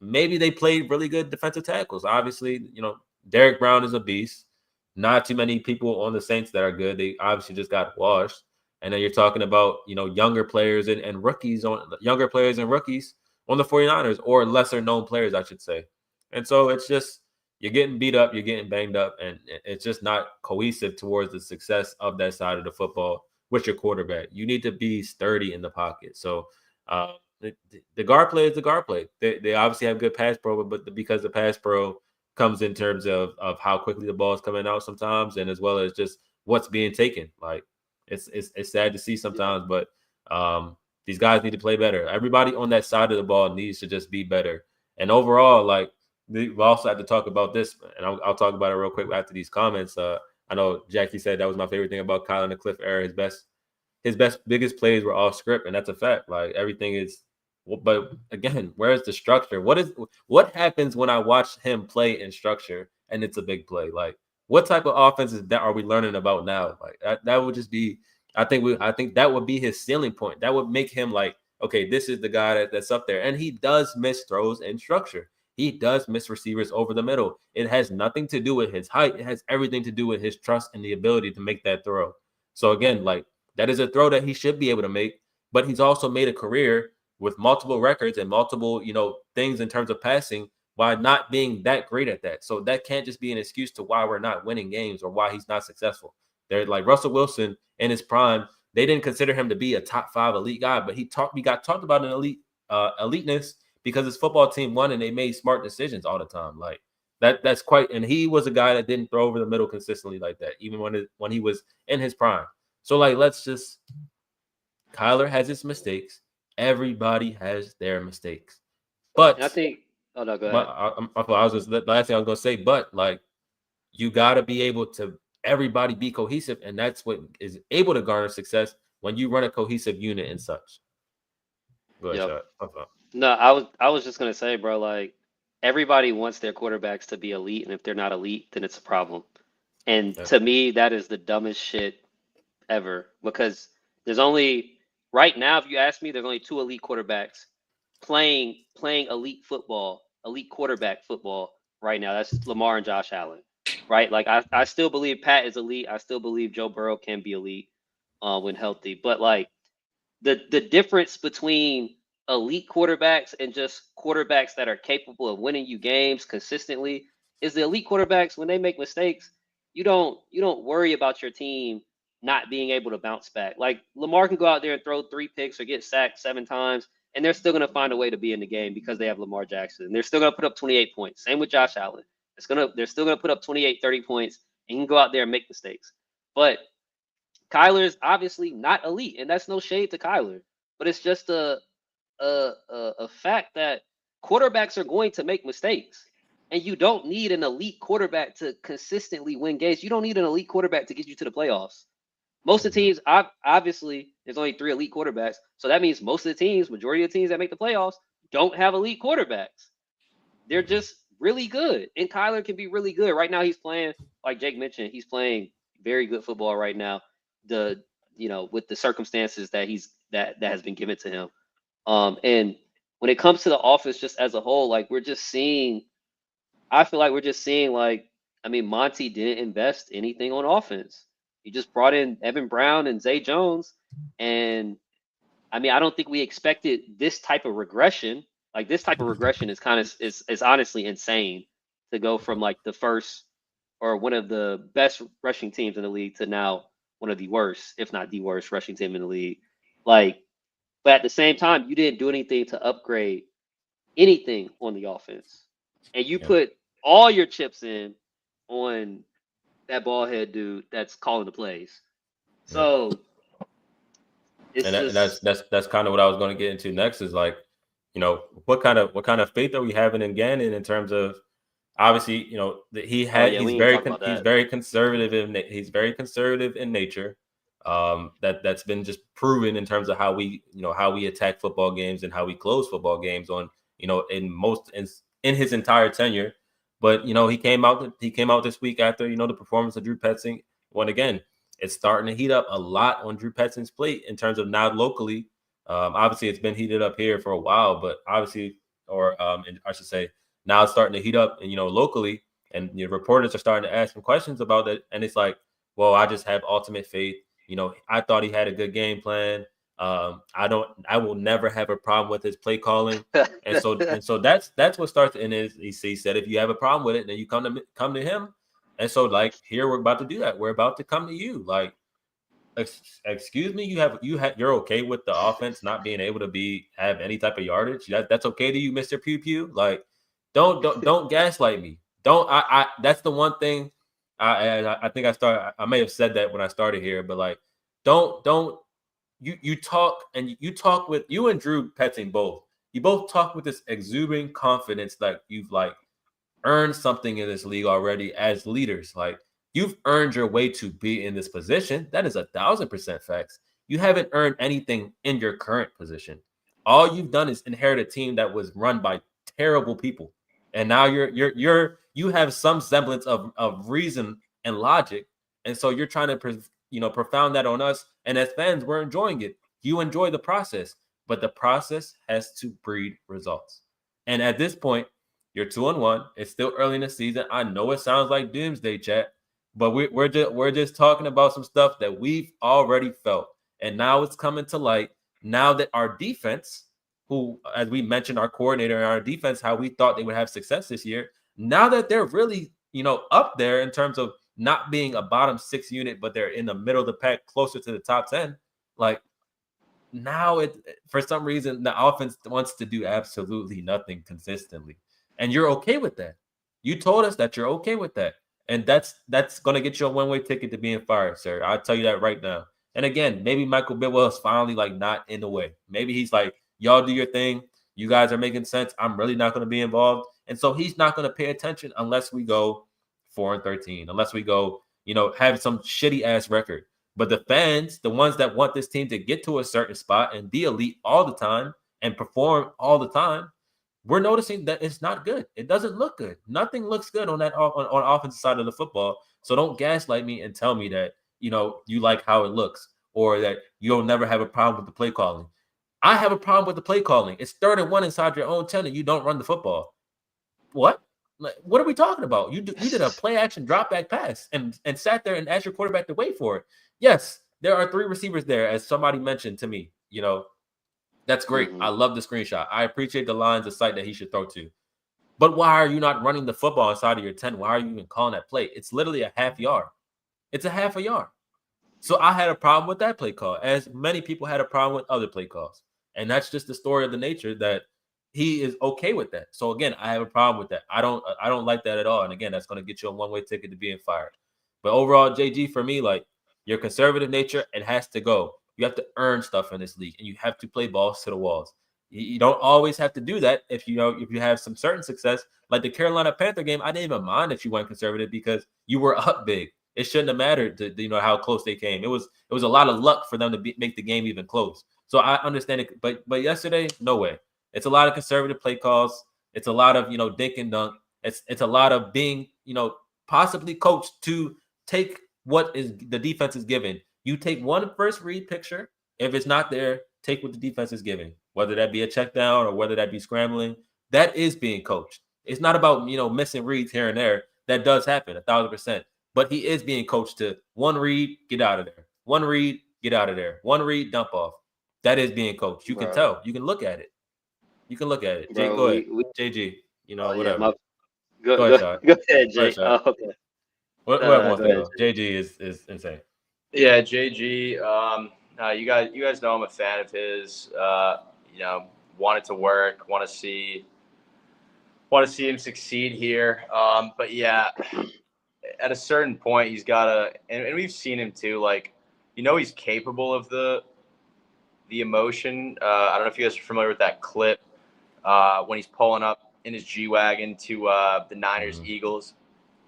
Maybe they played really good defensive tackles. Obviously, Derek Brown is a beast. not too many people on the Saints that are good. They obviously just got washed. And then you're talking about, younger players and rookies on the 49ers, or lesser known players, I should say. And so it's just, you're getting beat up, you're getting banged up, and it's just not cohesive towards the success of that side of the football with your quarterback. You need to be sturdy in the pocket. So the guard play is the guard play. They obviously have good pass pro, but because the pass pro comes in terms of how quickly the ball is coming out sometimes, and as well as just what's being taken. Like it's sad to see sometimes, but these guys need to play better. Everybody on that side of the ball needs to just be better. And overall, like, we also have to talk about this, and I'll talk about it real quick after these comments. I know Jackie said that was my favorite thing about Kyle in the Cliff era. His biggest plays were off script, and that's a fact. Like, everything is. But again, where's the structure? What happens when I watch him play in structure and it's a big play? Like, what type of offenses that are we learning about now? Like, that would just be. I think that would be his ceiling point. That would make him like, okay, this is the guy that's up there. And he does miss throws in structure. He does miss receivers over the middle. It has nothing to do with his height. It has everything to do with his trust and the ability to make that throw. So again, like, that is a throw that he should be able to make, but he's also made a career with multiple records and multiple, things in terms of passing by not being that great at that. So that can't just be an excuse to why we're not winning games or why he's not successful. They're like Russell Wilson in his prime. They didn't consider him to be a top 5 elite guy, but he got talked about an eliteness because his football team won and they made smart decisions all the time. Like that's quite, and he was a guy that didn't throw over the middle consistently like that, even when he was in his prime. So like, Kyler has his mistakes. Everybody has their mistakes, but I think. Oh no, go ahead. The last thing I was gonna say, but like, you got to be able to everybody be cohesive, and that's what is able to garner success when you run a cohesive unit and such. Go ahead, yep. No, I was just gonna say, bro, like, everybody wants their quarterbacks to be elite, and if they're not elite, then it's a problem. And to me, that is the dumbest shit ever, because there's only right now, if you ask me, there's only 2 elite quarterbacks playing elite football, elite quarterback football right now. That's Lamar and Josh Allen, right? Like, I still believe Pat is elite. I still believe Joe Burrow can be elite when healthy. But like, the difference between elite quarterbacks and just quarterbacks that are capable of winning you games consistently is the elite quarterbacks, when they make mistakes, you don't worry about your team not being able to bounce back. Like, Lamar can go out there and throw 3 picks or get sacked 7 times, and they're still going to find a way to be in the game because they have Lamar Jackson. They're still going to put up 28 points. Same with Josh Allen. They're still going to put up 28, 30 points, and you can go out there and make mistakes. But Kyler is obviously not elite, and that's no shade to Kyler, but it's just a fact that quarterbacks are going to make mistakes, and you don't need an elite quarterback to consistently win games. You don't need an elite quarterback to get you to the playoffs. Most of the teams, obviously, there's only 3 elite quarterbacks, so that means most of the teams, majority of the teams that make the playoffs, don't have elite quarterbacks. They're just really good, and Kyler can be really good. Right now, he's playing, like Jake mentioned, he's playing very good football right now. With the circumstances that that has been given to him. And when it comes to the offense just as a whole, like, I feel like we're just seeing, like, I mean, Monty didn't invest anything on offense. He just brought in Evan Brown and Zay Jones. And I mean, I don't think we expected this type of regression. Like, this type of regression is is honestly insane, to go from like the first or one of the best rushing teams in the league to now one of the worst, if not the worst, rushing team in the league. Like, but at the same time, you didn't do anything to upgrade anything on the offense, and you put all your chips in on that ball head dude that's calling the plays. So that's kind of what I was going to get into next. Is like, what kind of faith are we having in Gannon in terms of, obviously, he's very conservative in nature. That's been just proven in terms of how we attack football games and how we close football games on, in his entire tenure. But he came out this week after the performance of Drew Petzing. When again, it's starting to heat up a lot on Drew Petzing's plate in terms of now locally. Obviously, it's been heated up here for a while, but obviously, I should say, now it's starting to heat up, and locally, And reporters are starting to ask him questions about it. And it's like, well, I just have ultimate faith. I thought he had a good game plan. I will never have a problem with his play calling. And so that's what starts. And he said, if you have a problem with it, then you come to him. And so like here we're about to do that. We're about to come to you. Like, excuse me, you're okay with the offense not being able to have any type of yardage? That's okay to you, Mr. Pew Pew? Like, don't gaslight me. Don't I that's the one thing I think I may have said that when I started here, but like don't you talk with you and Drew Petting both. You both talk with this exuberant confidence like you've like earned something in this league already as leaders. Like you've earned your way to be in this position. That is 1,000% facts. You haven't earned anything in your current position. All you've done is inherit a team that was run by terrible people. And now you have some semblance of reason and logic. And so you're trying to profound that on us. And as fans, we're enjoying it. You enjoy the process, but the process has to breed results. And at this point, you're 2-1. It's still early in the season. I know it sounds like doomsday chat, but we're just talking about some stuff that we've already felt, and now it's coming to light. Now that our defense, who, as we mentioned, our coordinator and our defense, how we thought they would have success this year, now that they're really up there in terms of not being a bottom 6 unit, but they're in the middle of the pack, closer to the top 10. Like now, for some reason the offense wants to do absolutely nothing consistently. And you're okay with that. You told us that you're okay with that. And that's going to get you a one-way ticket to being fired, sir. I'll tell you that right now. And again, maybe Michael Bidwell is finally like not in the way. Maybe he's like, y'all do your thing. You guys are making sense. I'm really not going to be involved. And so he's not going to pay attention unless we go 4-13, unless we go, have some shitty ass record. But the fans, the ones that want this team to get to a certain spot and be elite all the time and perform all the time, we're noticing that it's not good. It doesn't look good. Nothing looks good on that on offensive side of the football. So don't gaslight me and tell me that you like how it looks or that you'll never have a problem with the play calling. I have a problem with the play calling. It's 3rd-and-1 inside your own 10 and you don't run the football. What? What are we talking about? You did a play action drop back pass and sat there and asked your quarterback to wait for it. Yes, there are 3 receivers there, as somebody mentioned to me. That's great. I love the screenshot. I appreciate the lines of sight that he should throw to. But why are you not running the football inside of your 10? Why are you even calling that play? It's literally a half yard. It's a half a yard. So I had a problem with that play call, as many people had a problem with other play calls. And that's just the story of the nature that he is okay with that. So again, I have a problem with that. I don't like that at all. And again, that's going to get you a one-way ticket to being fired. But overall, JG, for me, like your conservative nature, it has to go. You have to earn stuff in this league, and you have to play balls to the walls. You don't always have to do that. If you have some certain success, like the Carolina Panther game, I didn't even mind that you went conservative because you were up big. It shouldn't have mattered to how close they came. It was a lot of luck for them to make the game even close. So I understand it, but yesterday, no way. It's a lot of conservative play calls. It's a lot of dink and dunk. It's a lot of being possibly coached to take what is the defense is given. You take one first read picture. If it's not there, take what the defense is giving, whether that be a check down or whether that be scrambling. That is being coached. It's not about missing reads here and there. That does happen 1,000%. But he is being coached to one read, get out of there. One read, get out of there. One read, dump off. That is being coached. You can tell. You can look at it. Go ahead. JG. Whatever. Go ahead, Jay. Okay. What wants to go? JG is insane. Yeah, JG. You guys know I'm a fan of his. Want it to work. Want to see him succeed here. But yeah, at a certain point, he's got to, and we've seen him too. Like, he's capable of the emotion. I don't know if you guys are familiar with that clip when he's pulling up in his G-Wagon to the Niners Eagles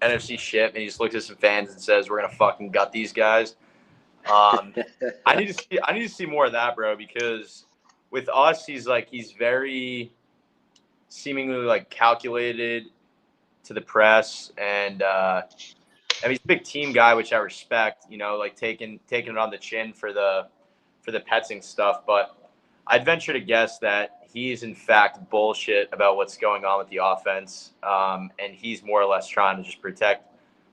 NFC ship, and he just looks at some fans and says, "We're gonna fucking gut these guys." I need to see more of that, bro, because with us, he's very seemingly like calculated to the press, and he's a big team guy, which I respect. Like taking it on the chin for the Petsing stuff, but I'd venture to guess that he's in fact bullshit about what's going on with the offense, and he's more or less trying to just protect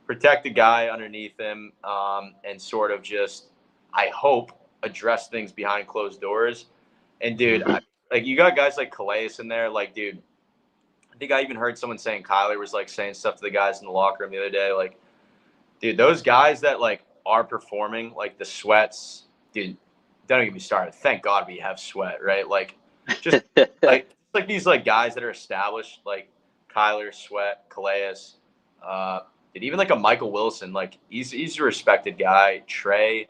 the guy underneath him, and sort of just, I hope, address things behind closed doors. And dude, like you got guys like Calais in there, like dude, I think I even heard someone saying Kyler was like saying stuff to the guys in the locker room the other day, like, dude, those guys that like are performing, like the Sweats, dude, don't get me started. Thank God we have Sweat, right? Like, just like these like guys that are established, like Kyler, Sweat, Calais, dude, even like a Michael Wilson, like he's a respected guy. Trey,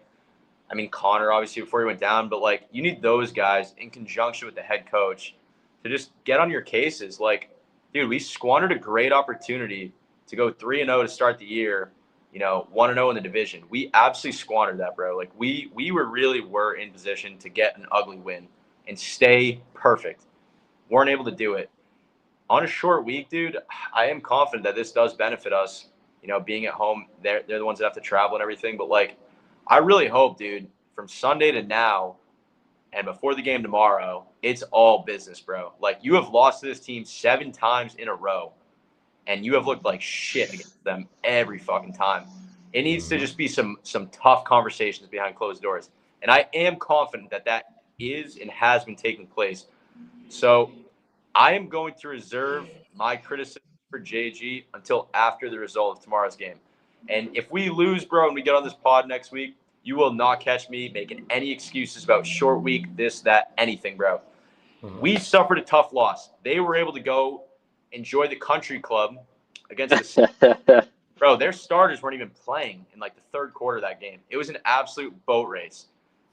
I mean Connor, obviously before he went down, but like you need those guys in conjunction with the head coach to just get on your cases. Like, dude, we squandered a great opportunity to go 3-0 to start the year. 1-0 in the division. We absolutely squandered that, bro. Like we were in position to get an ugly win and stay perfect. Weren't able to do it. On a short week, dude, I am confident that this does benefit us. Being at home, they're the ones that have to travel and everything. But like, I really hope, dude, from Sunday to now and before the game tomorrow, it's all business, bro. Like you have lost to this team 7 times in a row. And you have looked like shit against them every fucking time. It needs to just be some tough conversations behind closed doors. And I am confident that is and has been taking place. So I am going to reserve my criticism for JG until after the result of tomorrow's game. And if we lose, bro, and we get on this pod next week, you will not catch me making any excuses about short week, this, that, anything, bro. We suffered a tough loss. They were able to go enjoy the country club against the bro. Their starters weren't even playing in like the third quarter of that game. It was an absolute boat race.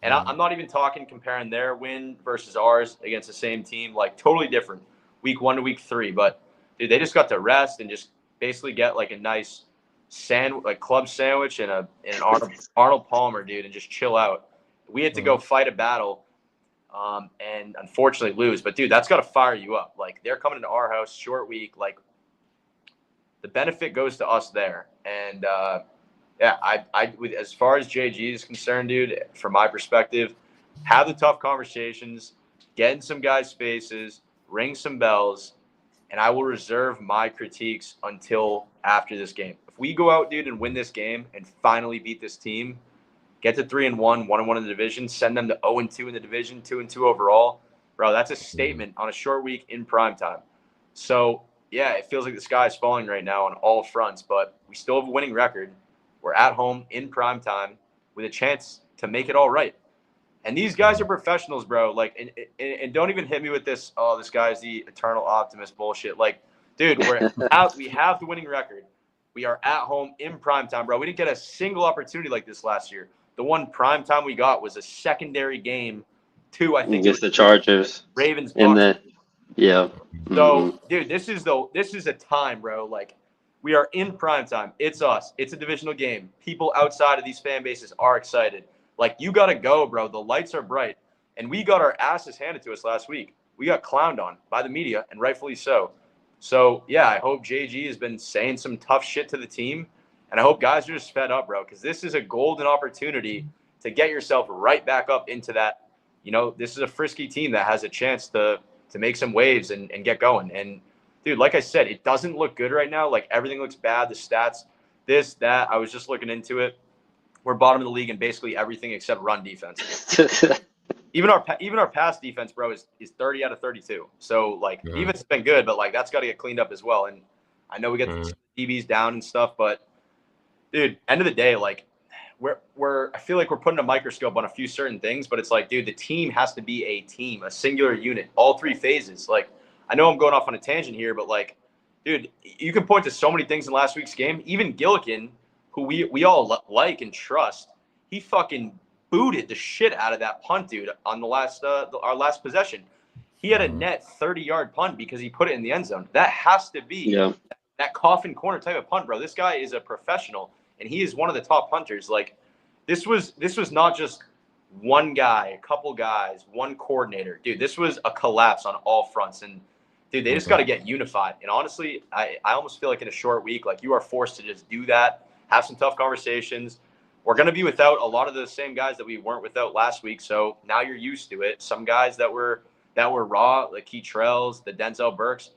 And I'm not even comparing their win versus ours against the same team, like totally different week 1 to week 3. But dude, they just got to rest and just basically get like a nice club sandwich and an Arnold Palmer, dude, and just chill out. We had to go fight a battle, and unfortunately lose. But dude, that's got to fire you up. Like they're coming into our house, short week. Like the benefit goes to us there. And yeah, as far as JG is concerned, dude, from my perspective, have the tough conversations, get in some guys' faces, ring some bells, and I will reserve my critiques until after this game. If we go out, dude, and win this game and finally beat this team, get to 3-1, 1-1 in the division, send them to 0-2 in the division, 2-2 overall, bro, that's a statement on a short week in prime time. So, yeah, it feels like the sky is falling right now on all fronts, but we still have a winning record. We're at home in prime time with a chance to make it all right. And these guys are professionals, bro. Like, and don't even hit me with this, oh, this guy's the eternal optimist bullshit. Like, dude, we have the winning record. We are at home in prime time, bro. We didn't get a single opportunity like this last year. The one prime time we got was a secondary game to, I think, against the Chargers, Ravens. Yeah. So, dude, this is a time, bro. Like, we are in prime time. It's us. It's a divisional game. People outside of these fan bases are excited. Like, you got to go, bro. The lights are bright. And we got our asses handed to us last week. We got clowned on by the media, and rightfully so. So, yeah, I hope JG has been saying some tough shit to the team. And I hope guys are just fed up, bro, because this is a golden opportunity to get yourself right back up into that. This is a frisky team that has a chance to make some waves and get going. And, dude, like I said, it doesn't look good right now. Like, everything looks bad. The stats, this, that. I was just looking into it. We're bottom of the league in basically everything except run defense. Even our pass defense, bro, is 30 out of 32. So, like, defense has been good, but, like, that's got to get cleaned up as well. And I know we get the DBs down and stuff, but, dude, end of the day, like, I feel like we're putting a microscope on a few certain things, but it's like, dude, the team has to be a team, a singular unit, all 3 phases. Like, I know I'm going off on a tangent here, but, like, dude, you can point to so many things in last week's game. Even Gillikin, who we all like and trust, he fucking booted the shit out of that punt, dude, on our last possession. He had a net 30-yard punt because he put it in the end zone. That has to be that coffin corner type of punt, bro. This guy is a professional, and he is one of the top punters. Like, this was not just one guy, a couple guys, one coordinator. Dude, this was a collapse on all fronts. And, dude, they just got to get unified. And honestly, I almost feel like in a short week, like, you are forced to just do that, have some tough conversations, we're going to be without a lot of the same guys that we weren't without last week. So now you're used to it. Some guys that were raw, like Keytrells, the Denzel Burks,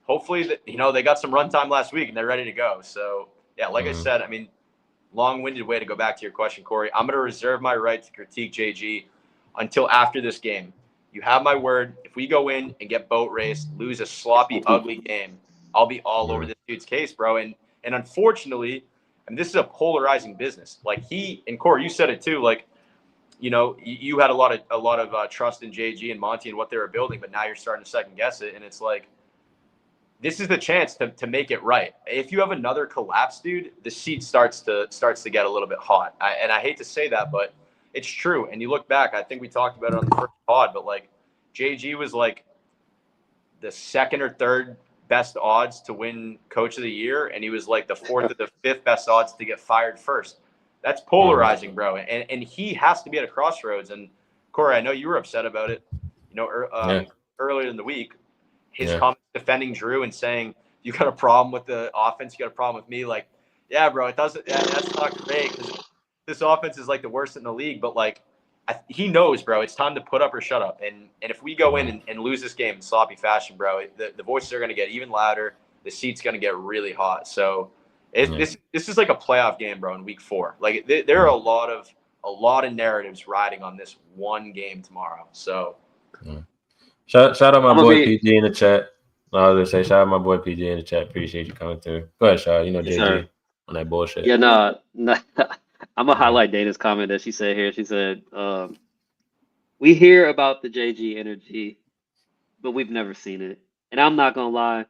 hopefully, they got some runtime last week and they're ready to go. So, yeah, like I said, I mean, long-winded way to go back to your question, Corey. I'm going to reserve my right to critique JG until after this game. You have my word. If we go in and get boat raced, lose a sloppy, ugly game, I'll be all over this dude's case, bro. And unfortunately, and this is a polarizing business. Like and Corey, you said it too. Like, you had a lot of trust in JG and Monty and what they were building, but now you're starting to second guess it. And it's like, this is the chance to make it right. If you have another collapse, dude, the seat starts to get a little bit hot. And I hate to say that, but it's true. And you look back, I think we talked about it on the first pod, but like JG was like the second or third best odds to win Coach of the Year, and he was like the fourth or the fifth best odds to get fired first. That's polarizing, bro. And he has to be at a crossroads. And Corey, I know you were upset about it, earlier in the week. His comments defending Drew and saying, you got a problem with the offense, you got a problem with me. Like, yeah, bro, that's not great because this offense is like the worst in the league. But like, he knows, bro, it's time to put up or shut up. And if we go in and lose this game in sloppy fashion, bro, the voices are going to get even louder. The seat's going to get really hot. So this is like a playoff game, bro, in week 4. Like there are a lot of narratives riding on this one game tomorrow. So. Shout out my boy PG in the chat. I was gonna say, shout out my boy PG in the chat. Appreciate you coming through. Go ahead, Shaw. JG on that bullshit. Yeah, no. I'm gonna highlight Dana's comment that she said here. She said, "We hear about the JG energy, but we've never seen it." And I'm not gonna lie.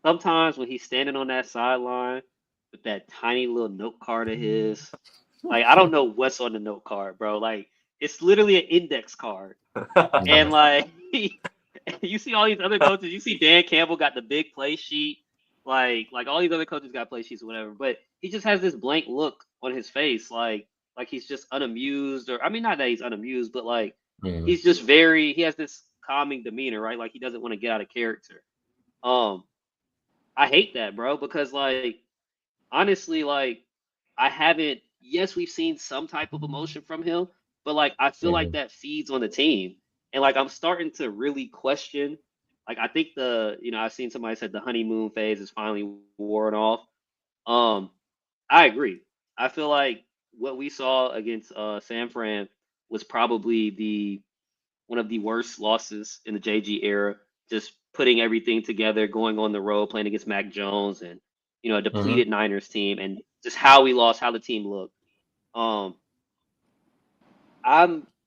Sometimes when he's standing on that sideline with that tiny little note card of his, like I don't know what's on the note card, bro. Like it's literally an index card, and like. You see all these other coaches. You see Dan Campbell got the big play sheet, like all these other coaches got play sheets or whatever. But he just has this blank look on his face, like he's just unamused. Or I mean, not that he's unamused, but like he's just he has this calming demeanor, right? Like he doesn't want to get out of character. I hate that, bro, because like honestly, like I haven't. Yes, we've seen some type of emotion from him, but like I feel like that feeds on the team. And like I'm starting to really question, like I think I've seen somebody said the honeymoon phase is finally worn off. I agree. I feel like what we saw against San Fran was probably one of the worst losses in the JG era. Just putting everything together, going on the road, playing against Mac Jones, and a depleted Niners team, and just how we lost, how the team looked.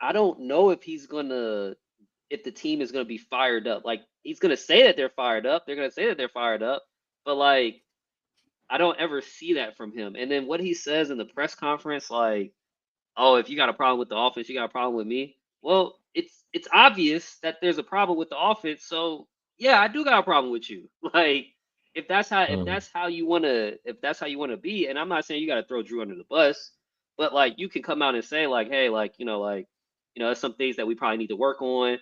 I don't know if the team is gonna be fired up. Like he's gonna say that they're fired up. They're gonna say that they're fired up, but like I don't ever see that from him. And then what he says in the press conference, like, "Oh, if you got a problem with the offense, you got a problem with me." Well, it's obvious that there's a problem with the offense. So yeah, I do got a problem with you. Like if that's how you wanna be, and I'm not saying you got to throw Drew under the bus, but like you can come out and say like, hey, there's some things that we probably need to work on.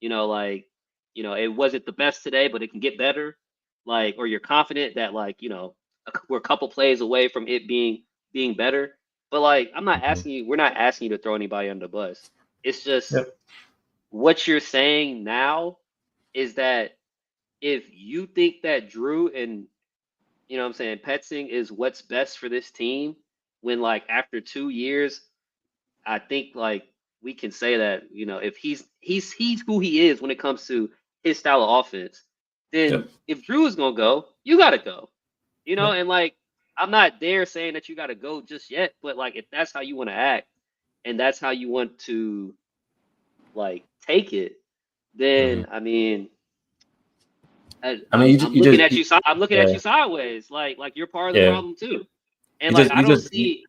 It wasn't the best today, but it can get better. Like, or you're confident that we're a couple plays away from it being better. But like, we're not asking you to throw anybody under the bus. It's just what you're saying now is that if you think that Drew and Petzing is what's best for this team, when like after 2 years, I think like we can say that if he's who he is when it comes to his style of offense, then if Drew is gonna go, you gotta go, and like I'm not there saying that you gotta go just yet, but like if that's how you want to act and that's how you want to like take it, then I mean. I'm looking at you sideways, like you're part of the problem too, and like I don't see.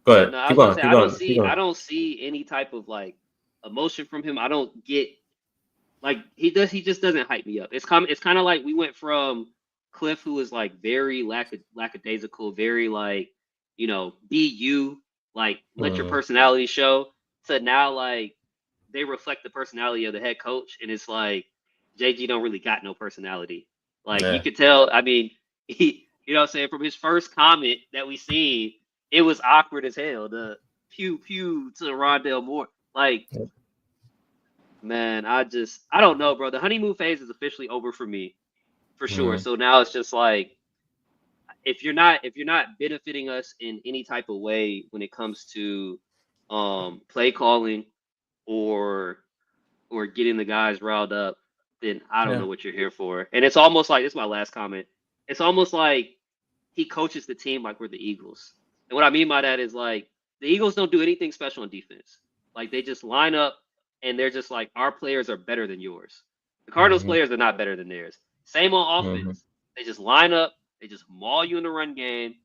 Go ahead. No, I was gonna say I don't see any type of like emotion from him. I don't get like he just doesn't hype me up. It's kind of like we went from Cliff, who was like very lackadaisical, very like be you, like let your personality show, to now like they reflect the personality of the head coach, and it's like JG don't really got no personality. Like you could tell. I mean, he, what I'm saying, from his first comment that we seen, it was awkward as hell. The pew pew to Rondell Moore. Like, man, I don't know, bro. The honeymoon phase is officially over for me, for sure. So now it's just like, if you're not benefiting us in any type of way when it comes to play calling or getting the guys riled up, then I don't know what you're here for. And it's almost like, this is my last comment. It's almost like he coaches the team like we're the Eagles. And what I mean by that is, like, the Eagles don't do anything special on defense. Like, they just line up and they're just like, our players are better than yours. The Cardinals players are not better than theirs. Same on offense. They just line up, they just maul you in the run game,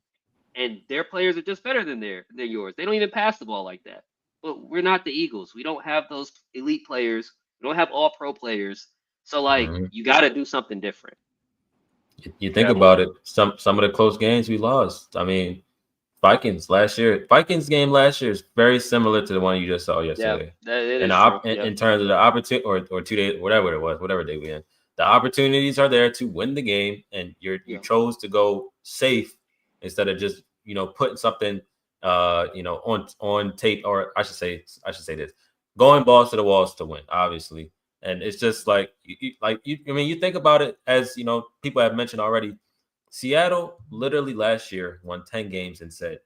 and their players are just better than yours. They don't even pass the ball like that. But we're not the Eagles. We don't have those elite players. We don't have all pro players. So, like, you got to do something different. You think about it, some of the close games we lost. I mean, Vikings game last year is very similar to the one you just saw yesterday. Yeah, in terms of the opportunity, or 2 days, whatever it was, whatever day we in, the opportunities are there to win the game, and you chose to go safe instead of just putting something on tape, or I should say this, going balls to the walls to win, obviously. And it's just like you think about it, as people have mentioned already. Seattle literally last year won 10 games and said,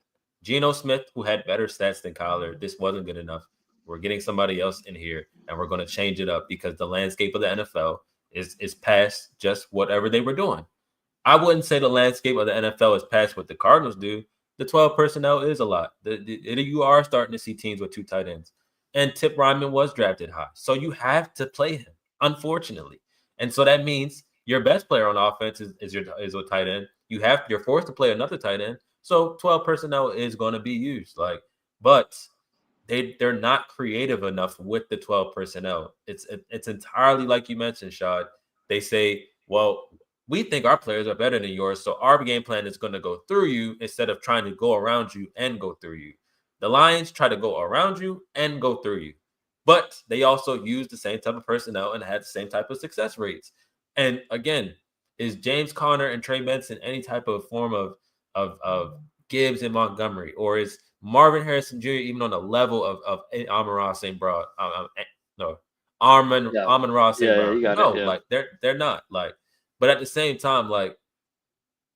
Geno Smith, who had better stats than Kyler, this wasn't good enough. We're getting somebody else in here, and we're going to change it up because the landscape of the NFL is past just whatever they were doing. I wouldn't say the landscape of the NFL is past what the Cardinals do. The 12 personnel is a lot. You are starting to see teams with 2 tight ends. And Tip Ryman was drafted high. So you have to play him, unfortunately. And so that means your best player on offense is a tight end. You're forced to play another tight end. So 12 personnel is going to be used. But they're not creative enough with the 12 personnel. It's entirely like you mentioned, Shad. They say, well, we think our players are better than yours, so our game plan is going to go through you instead of trying to go around you and go through you. The Lions try to go around you and go through you. But they also use the same type of personnel and had the same type of success rates. And again, is James Conner and Trey Benson any type of form of Gibbs and Montgomery? Or is Marvin Harrison Jr. even on the level of Amon-Ra St. Brown? Amon-Ra St. Brown. No, they're not. But at the same time,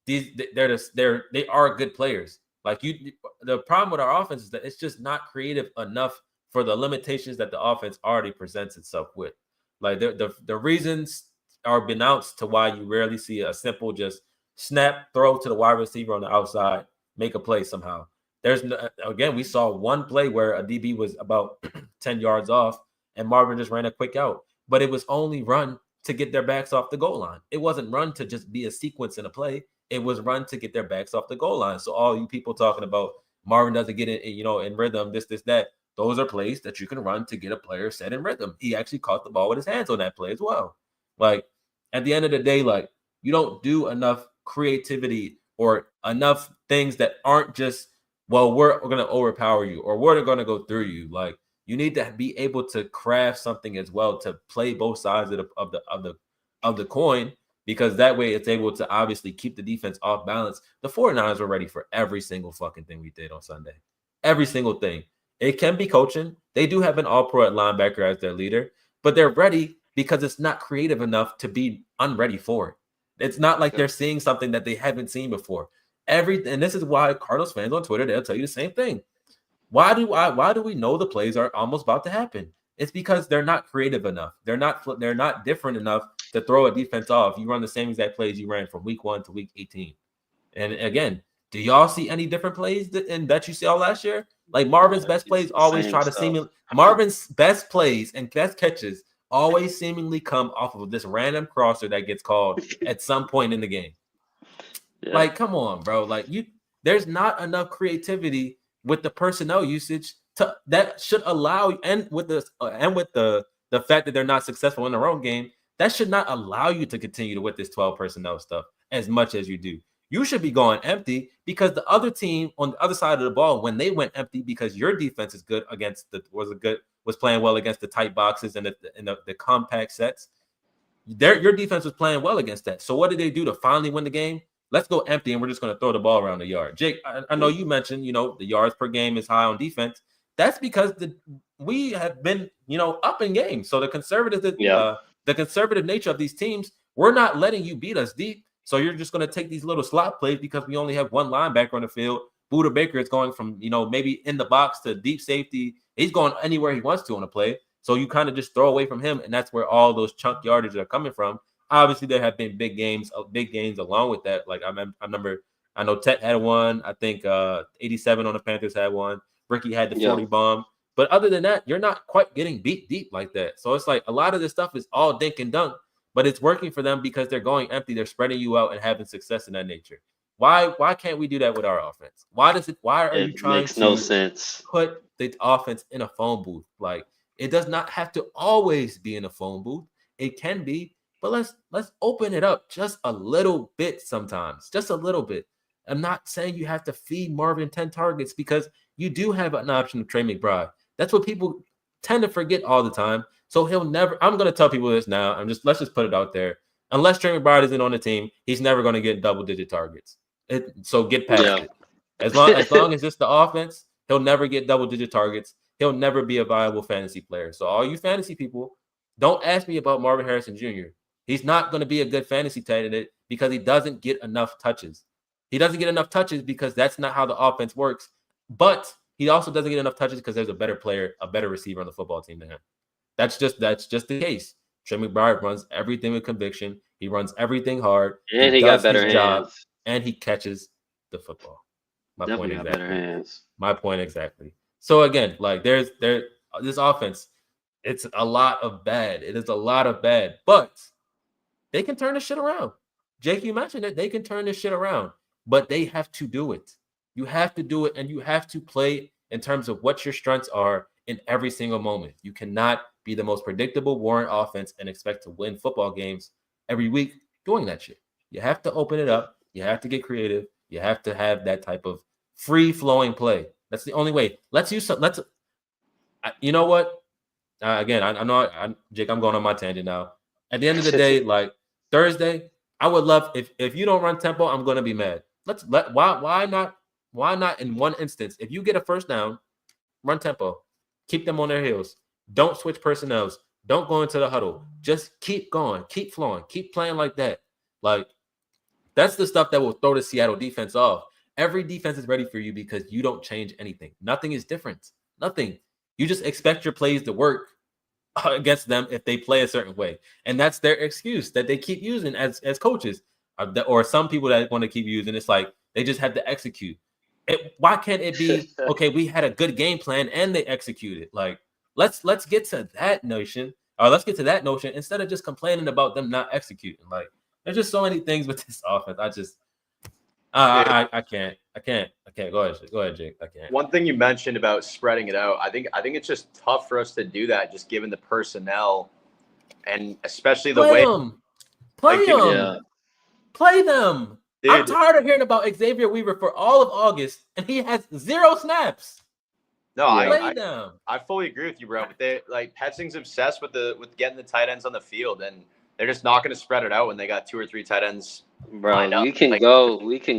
they are good players. The problem with our offense is that it's just not creative enough for the limitations that the offense already presents itself with. The reasons are denounced to why you rarely see a simple just snap, throw to the wide receiver on the outside, make a play somehow. We saw one play where a DB was about 10 yards off and Marvin just ran a quick out, but it was only run to get their backs off the goal line. It wasn't run to just be a sequence in a play. It was run to get their backs off the goal line. So all you people talking about Marvin doesn't get in rhythm, this, that, those are plays that you can run to get a player set in rhythm. He actually caught the ball with his hands on that play as well. At the end of the day, you don't do enough creativity or enough things that aren't just, well, we're going to overpower you or we're going to go through you. You need to be able to craft something as well to play both sides of the coin, because that way it's able to obviously keep the defense off balance. The 49ers were ready for every single fucking thing we did on Sunday. Every single thing. It can be coaching. They do have an all-pro at linebacker as their leader, but they're ready because it's not creative enough to be unready for it. It's not like they're seeing something that they haven't seen before. And this is why Cardinals fans on Twitter, they'll tell you the same thing. Why do we know the plays are almost about to happen? It's because they're not creative enough. They're not different enough to throw a defense off. You run the same exact plays you ran from week 1 to week 18. And again, do y'all see any different plays that you saw last year? Marvin's best plays always try to seemingly Marvin's best plays and best catches always seemingly come off of this random crosser that gets called at some point in the game. Yeah. Come on, bro. There's not enough creativity with the personnel usage that should allow, and with the fact that they're not successful in their own game, that should not allow you to continue with this 12 personnel stuff as much as you do. You should be going empty because the other team on the other side of the ball, when they went empty because your defense is good was playing well against the tight boxes and the compact sets. Your defense was playing well against that. So what did they do to finally win the game? let's go empty and we're just going to throw the ball around the yard. Jake, I know you mentioned, the yards per game is high on defense. That's because we have been, up in games. So the conservative nature of these teams, we're not letting you beat us deep. So you're just going to take these little slot plays because we only have one linebacker on the field. Buda Baker is going from, maybe in the box to deep safety. He's going anywhere he wants to on a play. So you kind of just throw away from him, and that's where all those chunk yardage are coming from. Obviously, there have been big games along with that. Like I know Tech had one. I think 87 on the Panthers had one. Ricky had the 40 bomb. But other than that, you're not quite getting beat deep like that. So it's like a lot of this stuff is all dink and dunk, but it's working for them because they're going empty. They're spreading you out and having success in that nature. Why can't we do that with our offense? Why are you trying to no sense. Put the offense in a phone booth? Like, it does not have to always be in a phone booth. It can be, but let's open it up just a little bit sometimes. Just a little bit. I'm not saying you have to feed Marvin 10 targets because you do have an option of Trey McBride. That's what people tend to forget all the time. So he'll never, I'm going to tell people this now. Let's just put it out there. Unless Trey McBride isn't on the team, he's never going to get double-digit targets. So get past it. As long as it's the offense, he'll never get double-digit targets. He'll never be a viable fantasy player. So all you fantasy people, don't ask me about Marvin Harrison Jr. He's not going to be a good fantasy candidate because he doesn't get enough touches. He doesn't get enough touches because that's not how the offense works. But he also doesn't get enough touches because there's a better player, a better receiver on the football team than him. That's just the case. Trey McBride runs everything with conviction. He runs everything hard. And he got better hands. And he catches the football. My point exactly. Better hands. My point exactly. So again, like there's this offense, it's a lot of bad. It is a lot of bad, but they can turn this shit around. Jake, you mentioned it. They can turn this shit around, but they have to do it. You have to do it, and you have to play in terms of what your strengths are in every single moment. You cannot be the most predictable, boring offense and expect to win football games every week doing that shit. You have to open it up. You have to get creative. You have to have that type of free-flowing play. That's the only way. You know what? Again, I know, Jake, I'm going on my tangent now. At the end of the day, like Thursday, I would love if you don't run tempo, I'm going to be mad. Why not in one instance? If you get a first down, run tempo, keep them on their heels. Don't switch personnels. Don't go into the huddle. Just keep going, keep flowing, keep playing like that. Like, that's the stuff that will throw the Seattle defense off. Every defense is ready for you because you don't change anything. Nothing is different. Nothing. You just expect your plays to work against them if they play a certain way. And that's their excuse that they keep using as coaches, or some people that want to keep using. It's like they just have to execute. Why can't it be, okay, we had a good game plan and they executed? Like, let's get to that notion, or let's get to that notion instead of just complaining about them not executing. Like, there's just so many things with this offense. I can't. Go ahead, Jake. I can't. One thing you mentioned about spreading it out, I think it's just tough for us to do that, just given the personnel, and especially the way. Play them. Dude. I'm tired of hearing about Xavier Weaver for all of August, and he has 0 snaps. No, I fully agree with you, bro. But Petzing's obsessed with getting the tight ends on the field, and they're just not going to spread it out when they got 2 or 3 tight ends. Bro, we can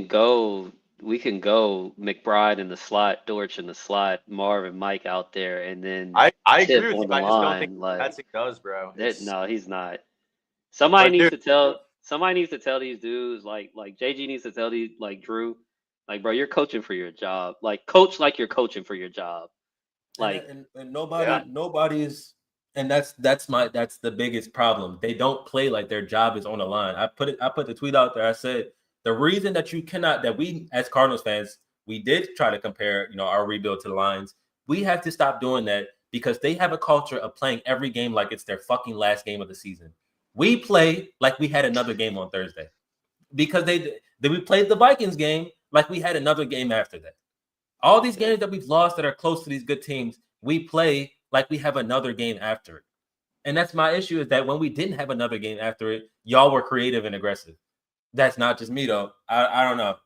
go McBride in the slot, Dortch in the slot, Marvin, Mike out there, and then I agree with you. I just don't think Petzing does, bro. No, he's not. Somebody needs to tell these dudes, like JG needs to tell these, like Drew, like, bro, you're coaching for your job. Like, coach like you're coaching for your job. Like, and nobody is. And that's the biggest problem. They don't play like their job is on the line. I put the tweet out there. I said the reason that we as Cardinals fans, we did try to compare, our rebuild to the Lions. We have to stop doing that because they have a culture of playing every game like it's their fucking last game of the season. We play like we had another game on Thursday because we played the Vikings game like we had another game after that. All these games that we've lost that are close to these good teams, we play like we have another game after it. And that's my issue, is that when we didn't have another game after it, y'all were creative and aggressive. That's not just me, though. I don't know.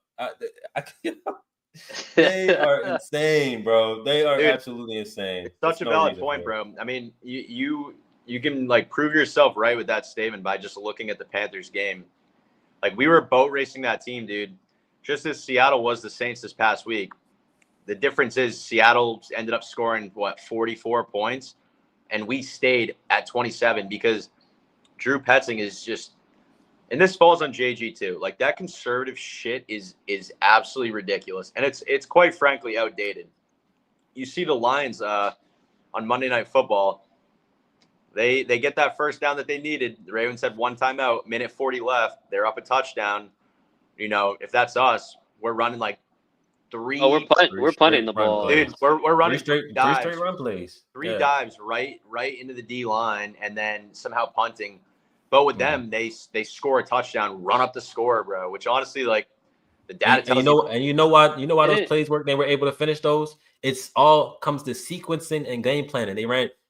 They are insane, bro. They are absolutely insane. It's such a valid point, bro. I mean, you can prove yourself right with that statement by just looking at the Panthers game. Like, we were boat racing that team, dude. Just as Seattle was the Saints this past week. The difference is Seattle ended up scoring, 44 points, and we stayed at 27 because Drew Petzing is just – and this falls on JG too. Like, that conservative shit is absolutely ridiculous, and it's quite frankly outdated. You see the Lions on Monday Night Football. They get that first down that they needed. The Ravens had one timeout, minute 40 left. They're up a touchdown. You know, if that's us, we're running like three. Oh, we're punting the ball, dude. We're running three straight run plays, three dives right into the D line, and then somehow punting. But with them, they score a touchdown, run up the score, bro. Which honestly, like, the data tells you. And you know why those plays work? They were able to finish those. It's all comes to sequencing and game planning.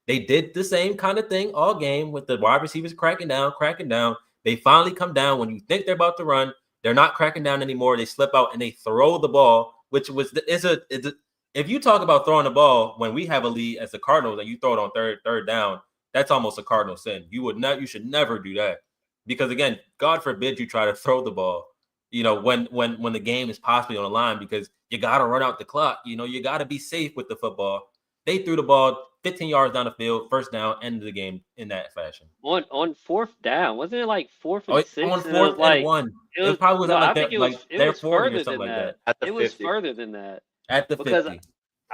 They did the same kind of thing all game with the wide receivers cracking down. They finally come down when you think they're about to run. They're not cracking down anymore. They slip out and they throw the ball, which is a if you talk about throwing the ball when we have a lead as the Cardinals and you throw it on third down, that's almost a cardinal sin. You should never do that, because again, God forbid you try to throw the ball, you know, when the game is possibly on the line, because you got to run out the clock. You know, you got to be safe with the football. They threw the ball 15 yards down the field, first down, end of the game in that fashion. On fourth down, wasn't it like 4th and 6? On 4th and 1. It probably was like that, like their 40 or something like that. At the 50. It was further than that. At the 50.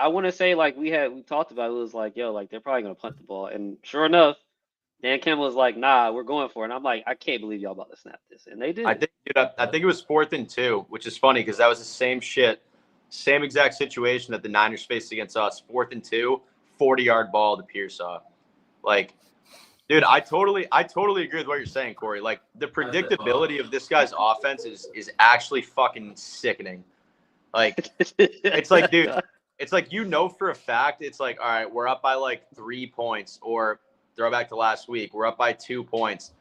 I want to say, like, we talked about it, was like, yo, like, they're probably going to punt the ball. And sure enough, Dan Campbell was like, nah, we're going for it. And I'm like, I can't believe y'all about to snap this. And they did. I think it was 4th and 2, which is funny because that was the same shit. Same exact situation that the Niners faced against us. 4th and 2, 40-yard ball to Pearsall. Like, dude, I totally agree with what you're saying, Corey. Like, the predictability of this guy's offense is actually fucking sickening. Like, it's like, dude, it's like, you know, for a fact, it's like, all right, we're up by like 3 points, or throwback to last week, we're up by 2 points,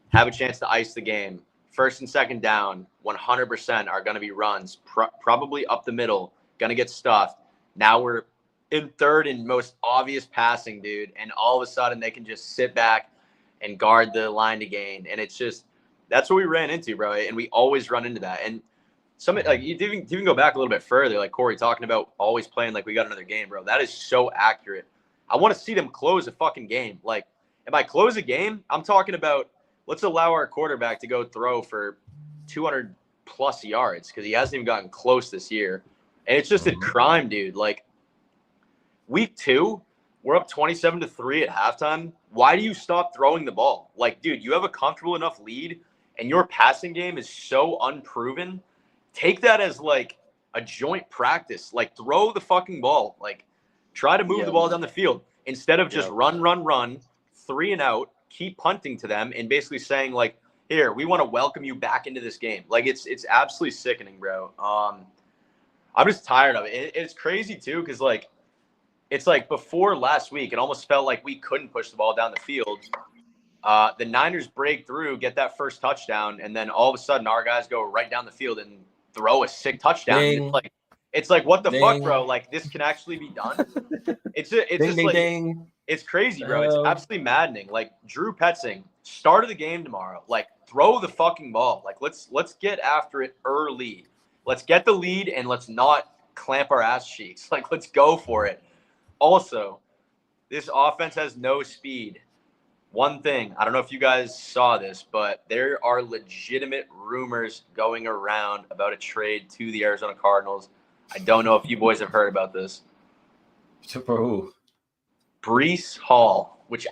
have a chance to ice the game. First and second down, 100% are going to be runs, probably up the middle, going to get stuffed. Now we're in third and most obvious passing, dude, and all of a sudden they can just sit back and guard the line to gain. And it's just, that's what we ran into, bro. And we always run into that. And like, you even go back a little bit further, like Corey talking about always playing like we got another game, bro. That is so accurate. I want to see them close a fucking game. Like, if I close a game, I'm talking about, let's allow our quarterback to go throw for 200 plus yards, because he hasn't even gotten close this year. And it's just a crime, dude. Like, week 2, we're up 27-3 at halftime. Why do you stop throwing the ball? Like, dude, you have a comfortable enough lead and your passing game is so unproven. Take that as like a joint practice. Like, throw the fucking ball. Like, try to move the ball down the field instead of just run, 3 and out, keep punting to them and basically saying, like, here, we want to welcome you back into this game. Like, it's absolutely sickening, bro. I'm just tired of it. It's crazy too, because like, it's like before last week, it almost felt like we couldn't push the ball down the field. The Niners break through, get that first touchdown, and then all of a sudden our guys go right down the field and throw a sick touchdown. It's like, what the fuck, bro? Like, this can actually be done. It's it's crazy, bro. It's absolutely maddening. Like, Drew Petzing, start of the game tomorrow. Like, throw the fucking ball. Like, let's get after it early. Let's get the lead and let's not clamp our ass cheeks. Like, let's go for it. Also, this offense has no speed. One thing, I don't know if you guys saw this, but there are legitimate rumors going around about a trade to the Arizona Cardinals. I don't know if you boys have heard about this. For who? Breece Hall, which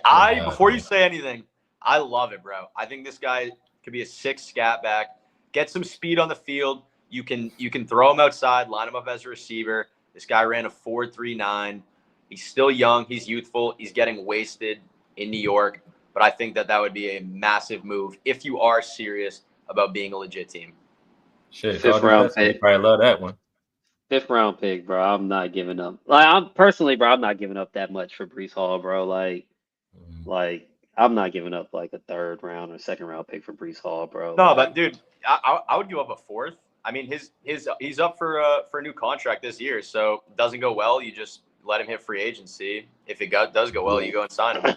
before you say anything, I love it, bro. I think this guy could be a 6 scat back. Get some speed on the field. You can throw him outside, line him up as a receiver. This guy ran a 4.39. He's still young. He's youthful. He's getting wasted in New York. But I think that would be a massive move if you are serious about being a legit team. Shit, 5th round pick. Probably love that one. 5th round pick, bro. I'm not giving up. Like, I'm not giving up that much for Breece Hall, bro. Like, I'm not giving up like a 3rd round or 2nd round pick for Breece Hall, bro. No, but dude, I would give up a 4th. I mean, he's up for a new contract this year, so it doesn't go well, you just let him hit free agency. If it does go well, you go and sign him.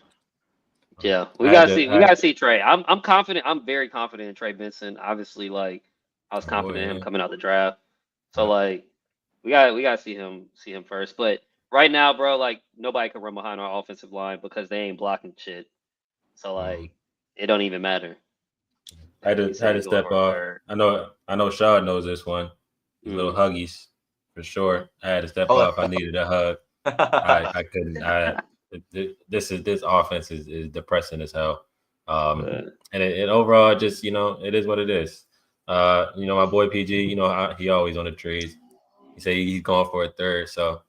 Yeah, I we had gotta to. see. We gotta see Trey. I'm confident. I'm very confident in Trey Benson. Obviously, like I was Oh boy, confident in him yeah. coming out the draft. So Yeah. like we gotta see him first. But right now, bro, like nobody can run behind our offensive line because they ain't blocking shit. So Mhm. like it don't even matter. I had And he to said had to he's going step for a off. third. I know Shaw knows this one. These little Mm. huggies for sure. I had to step Oh, off. I needed a hug. I couldn't. This offense is depressing as hell. But, And overall, just it is what it is. My boy PG, he always on the trees. He said he's going for a third. So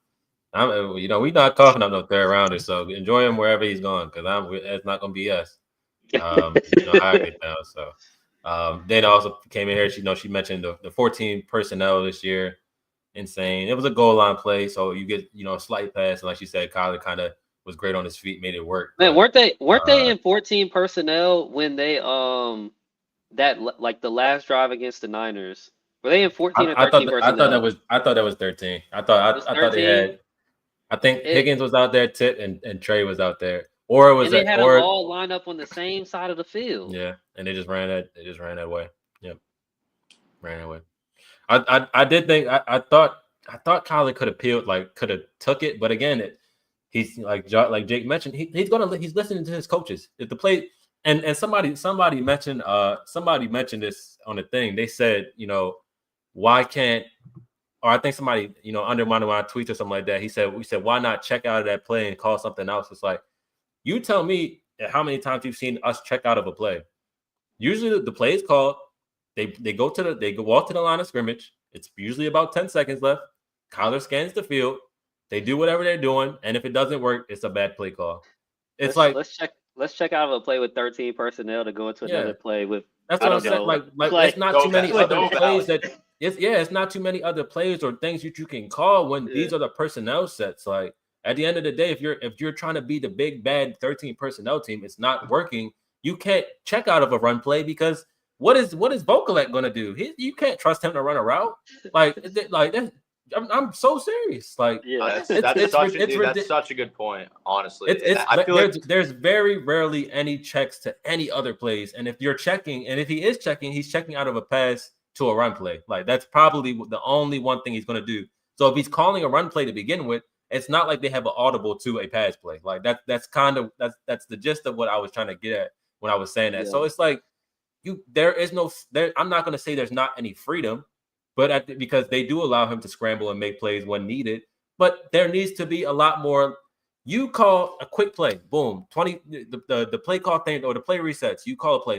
we not coughing up no third rounder. So enjoy him wherever he's going, because it's not gonna be us. How I get down. So then also came in here. She mentioned the 14 personnel this year. Insane. It was a goal line play, so you get a slight pass, and like she said, Kyler kind of was great on his feet, made it work. Man, But weren't they in 14 personnel when they like the last drive against the Niners? Were they in 14 or I thought 13 that, I thought that personnel? was I thought that was 13. It was I thought they 13. had. I think It Higgins was out there, Tip and Trey was out there, or it was and they that, had them or all lined up on the same side of the field. yeah, and they just ran that. They just ran that way. Yep, ran that way. I did think I thought Kyler could have peeled, like could have took it, but again, he's like Jake mentioned, he's listening to his coaches. If the play and somebody mentioned this on the thing. They said, why can't, or I think somebody under one of my tweets or something like that. We said why not check out of that play and call something else? It's like, you tell me how many times you've seen us check out of a play. Usually the play is called. They go walk to the line of scrimmage. It's usually about 10 seconds left. Kyler scans the field. They do whatever they're doing, and if it doesn't work, it's a bad play call. It's Let's like, let's check out of a play with 13 personnel to go into yeah, another play with that's I what I'm don't saying. know Like it's like not too many other so plays valid. it's not too many other plays or things that you can call when yeah. these are the personnel sets. Like at the end of the day, if you're trying to be the big bad 13 personnel team, it's not working. You can't check out of a run play because what is Vokalek gonna do? You can't trust him to run a route. I'm so serious. Like Yeah. it's That's ridiculous. such a good point. Honestly, It's I feel like there's very rarely any checks to any other plays, and if you're checking, and if he is checking, he's checking out of a pass to a run play. Like that's probably the only one thing he's going to do. So if he's calling a run play to begin with, it's not like they have an audible to a pass play. Like that's the gist of what I was trying to get at when I was saying that. Yeah. So it's like there is no there. I'm not going to say there's not any freedom, but because they do allow him to scramble and make plays when needed. But there needs to be a lot more. You call a quick play, boom, 20, the play call thing or the play resets. You call a play,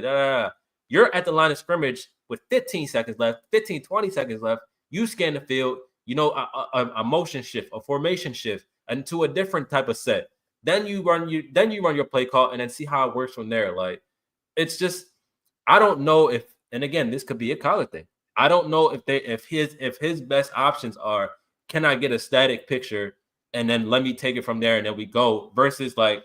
you're at the line of scrimmage with 15 seconds left, 15, 20 seconds left. You scan the field, a motion shift, a formation shift, and to a different type of set. Then you run your play call and then see how it works from there. Like it's just, I don't know if, and again, this could be a college thing. I don't know if his best options are, can I get a static picture and then let me take it from there and then we go, versus like,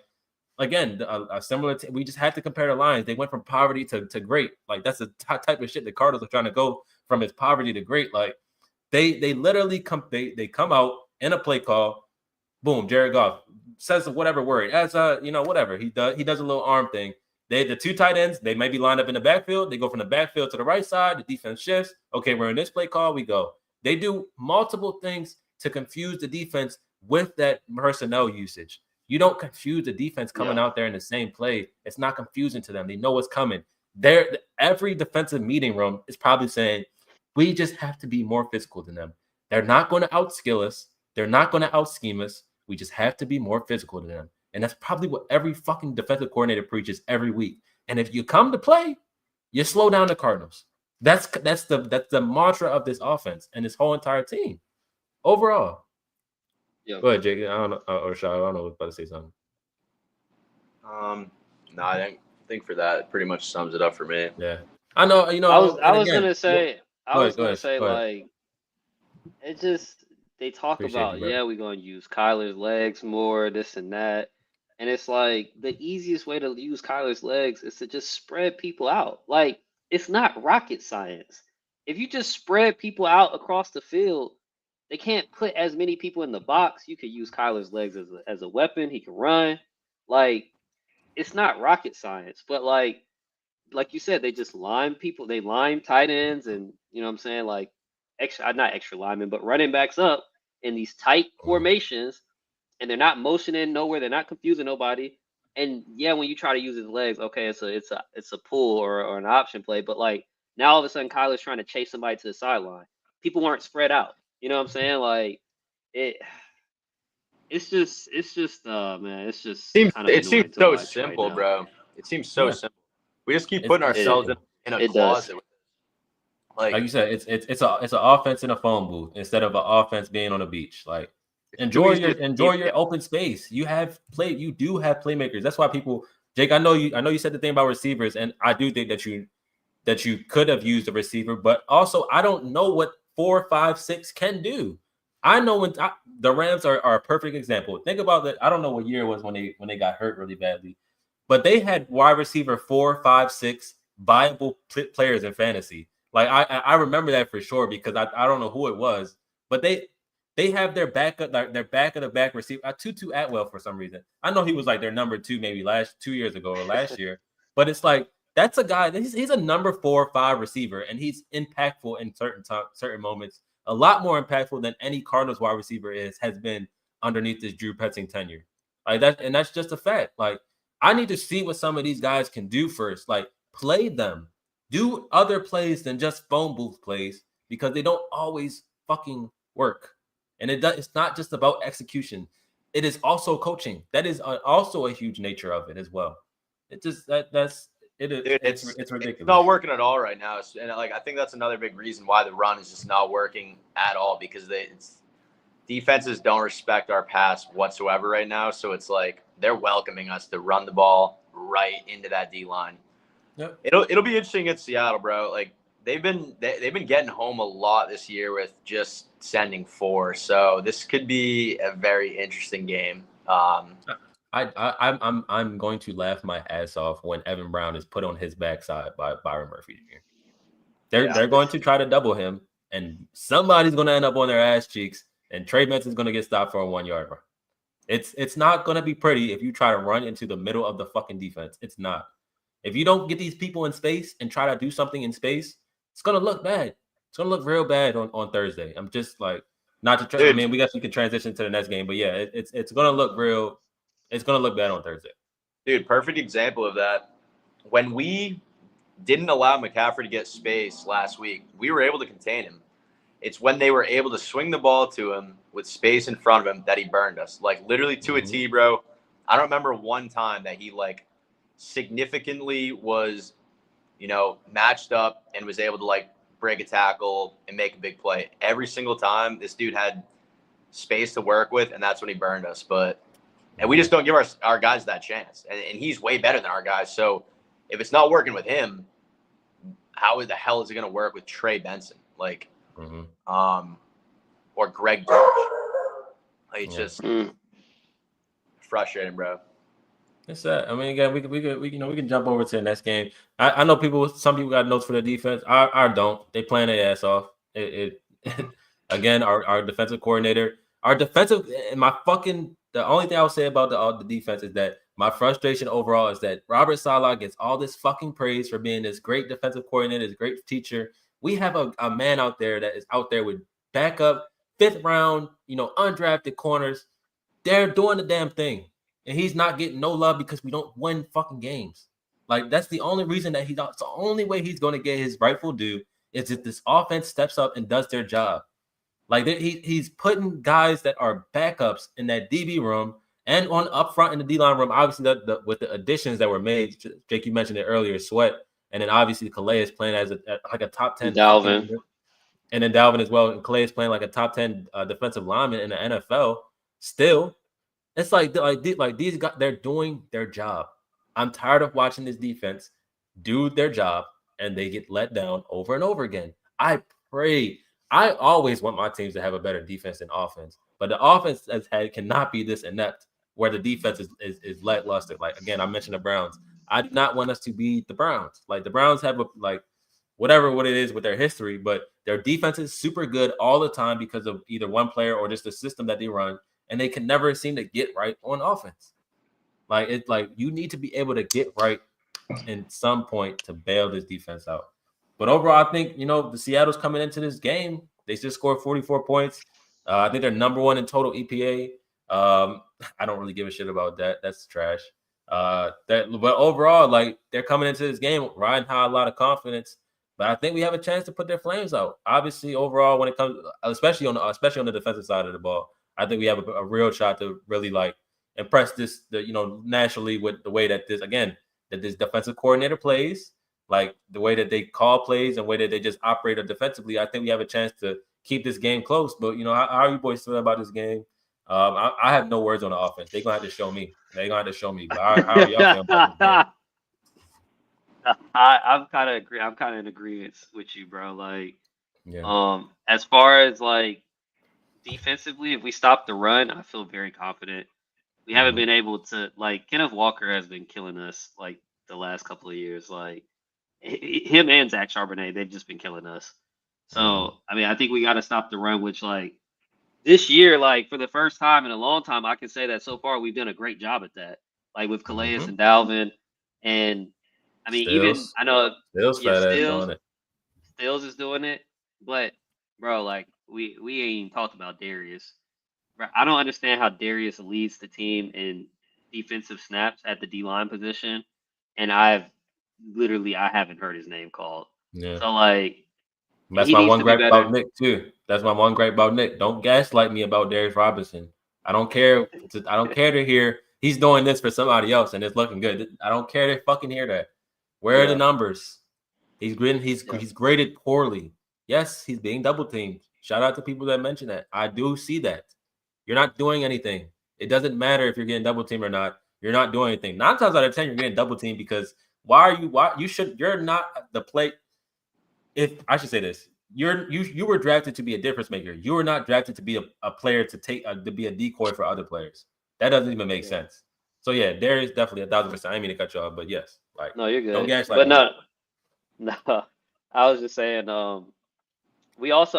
again, a similar we just had to compare the lines. They went from poverty to great. Like that's the type of shit the Cardinals are trying to go from, is poverty to great. Like they literally they come out in a play call, boom, Jared Goff says whatever word, as whatever he does a little arm thing. The two tight ends, they may be lined up in the backfield. They go from the backfield to the right side. The defense shifts. Okay, we're in this play call. We go. They do multiple things to confuse the defense with that personnel usage. You don't confuse the defense coming out there in the same play. It's not confusing to them. They know what's coming. Every defensive meeting room is probably saying, we just have to be more physical than them. They're not going to outskill us. They're not going to outscheme us. We just have to be more physical than them. And that's probably what every fucking defensive coordinator preaches every week. And if you come to play, you slow down the Cardinals. That's the mantra of this offense and this whole entire team overall. Yeah. Go ahead, Jake. I don't know, or Shah, I don't know. I was about to say something. No, I think for that, it pretty much sums it up for me. Yeah, I know. I was gonna say go ahead. like it just they talk Appreciate about you, brother. we're gonna use Kyler's legs more, this and that. And it's like the easiest way to use Kyler's legs is to just spread people out. Like it's not rocket science. If you just spread people out across the field, they can't put as many people in the box. You could use Kyler's legs as a weapon. He can run. Like it's not rocket science, but like you said, they just line people. They line tight ends, and you know what I'm saying, like not extra linemen, but running backs up in these tight formations, and they're not motioning nowhere. They're not confusing nobody. And yeah, when you try to use his legs, okay, it's a pull or an option play. But like now, all of a sudden, Kyler's trying to chase somebody to the sideline. People weren't spread out. You know what I'm saying? Like it. It's just man, it's just kind of It seems annoying to so watch right simple, now. bro. It seems so simple. We just keep It's, putting it's ourselves simple. in a It does. closet. Like you said, it's an offense in a phone booth instead of an offense being on a beach. Like enjoy your open space. You do have playmakers. That's why people, Jake, I know you said the thing about receivers, and I do think that you could have used a receiver, but also I don't know what 4, 5, 6 can do. I know the Rams are a perfect example. Think about that. I don't know what year it was when they got hurt really badly, but they had wide receiver 4, 5, 6 viable players in fantasy. Like I remember that for sure because I don't know who it was, but they have their back of the back receiver, Tutu Atwell for some reason. I know he was like their number 2 maybe 2 years ago or last year, but it's like that's a guy. He's a number 4 or 5 receiver, and he's impactful in certain moments. A lot more impactful than any Cardinals wide receiver has been underneath this Drew Petzing tenure. Like that, and that's just a fact. Like I need to see what some of these guys can do first. Like play them, do other plays than just phone booth plays because they don't always fucking work. And it's not just about execution. It is also coaching. That is also a huge nature of it as well. It just that's it. Dude, it's ridiculous. It's not working at all right now, and like I think that's another big reason why the run is just not working at all because defenses don't respect our pass whatsoever right now. So it's like they're welcoming us to run the ball right into that D line. Yep. It'll be interesting at Seattle, bro. Like they've been getting home a lot this year with just sending 4. So this could be a very interesting game. I'm going to laugh my ass off when Evan Brown is put on his backside by Byron Murphy Jr. They're going to try to double him, and somebody's going to end up on their ass cheeks, and Trey Benson's going to get stopped for a 1-yard run. It's not going to be pretty if you try to run into the middle of the fucking defense. It's not. If you don't get these people in space and try to do something in space, it's going to look bad. It's going to look real bad on Thursday. I'm just like, not to try. I mean, we can transition to the next game, but yeah, it's going to look real. It's going to look bad on Thursday. Dude, perfect example of that. When we didn't allow McCaffrey to get space last week, we were able to contain him. It's when they were able to swing the ball to him with space in front of him that he burned us. Like literally to a T, bro. I don't remember one time that he like significantly was, matched up and was able to like break a tackle and make a big play. Every single time this dude had space to work with, and that's when he burned us. And we just don't give our guys that chance. And he's way better than our guys. So if it's not working with him, how the hell is it going to work with Trey Benson? Like, or Greg Dortch? Like, it's just frustrating, bro. It's that. I mean, again, we can jump over to the next game. I know some people got notes for the defense. I don't. They playing their ass off. Again, our defensive coordinator, the only thing I'll say about the defense is that my frustration overall is that Robert Saleh gets all this fucking praise for being this great defensive coordinator, this great teacher. We have a man out there that is out there with backup, 5th round, undrafted corners. They're doing the damn thing. And he's not getting no love because we don't win fucking games. Like, that's the only reason that it's the only way he's going to get his rightful due is if this offense steps up and does their job. Like, he's putting guys that are backups in that DB room and on up front in the D-line room. Obviously, with the additions that were made, Jake, you mentioned it earlier, Sweat, and then obviously Calais is playing as a top 10. Dalvin. And then Dalvin as well. And Calais is playing like a top 10 defensive lineman in the NFL. Still, it's like these guys, they're doing their job. I'm tired of watching this defense do their job and they get let down over and over again. I always want my teams to have a better defense than offense, but the offense cannot be this inept where the defense is lackluster. Like, again, I mentioned the Browns. I do not want us to be the Browns. Like, the Browns have what it is with their history, but their defense is super good all the time because of either one player or just the system that they run, and they can never seem to get right on offense. Like it's like you need to be able to get right in some point to bail this defense out. But overall, I think the Seattle's coming into this game. They just scored 44 points. I think they're number one in total EPA. I don't really give a shit about that. That's trash. But overall, like they're coming into this game riding high, a lot of confidence. But I think we have a chance to put their flames out. Obviously, overall, when it comes, especially on the defensive side of the ball, I think we have a real shot to really like impress nationally with the way that this defensive coordinator plays, like the way that they call plays and the way that they just operate defensively. I think we have a chance to keep this game close. But how are you boys feeling about this game? I have no words on the offense. They're gonna have to show me. But how are y'all feeling about this game? I'm kind of agree. I'm kind of in agreement with you, bro. Like, Yeah. As far as like defensively, if we stop the run, I feel very confident. We haven't been able to, like, Kenneth Walker has been killing us like the last couple of years. Like him and Zach Charbonnet, they've just been killing us. So I mean, I think we got to stop the run, which like this year, like for the first time in a long time, I can say that so far we've done a great job at that. Like with Calais and Dalvin, and I mean, even I know Stills fat ass doing it. Stills is doing it, but bro, like we ain't even talked about Darius. Bro, I don't understand how Darius leads the team in defensive snaps at the D line position, and I haven't heard his name called. Yeah. So like, that's he my needs one to be gripe better. about Nick too. That's my one gripe about Nick. Don't gaslight me about Darius Robinson. I don't care. I don't care to hear he's doing this for somebody else and it's looking good. I don't care to fucking hear that. Where are the numbers? He's graded poorly. Yes, he's being double teamed. Shout out to people that mention that. I do see that. You're not doing anything. It doesn't matter if you're getting double teamed or not. You're not doing anything. 9 times out of 10, you're getting double teamed because you're not the play. If I should say this, you were drafted to be a difference maker. You were not drafted to be a player to be a decoy for other players. That doesn't even make sense. So yeah, there is definitely 1,000%. I didn't mean to cut you off, but yes, like No, you're good. Don't But gaslight me. no, I was just saying. I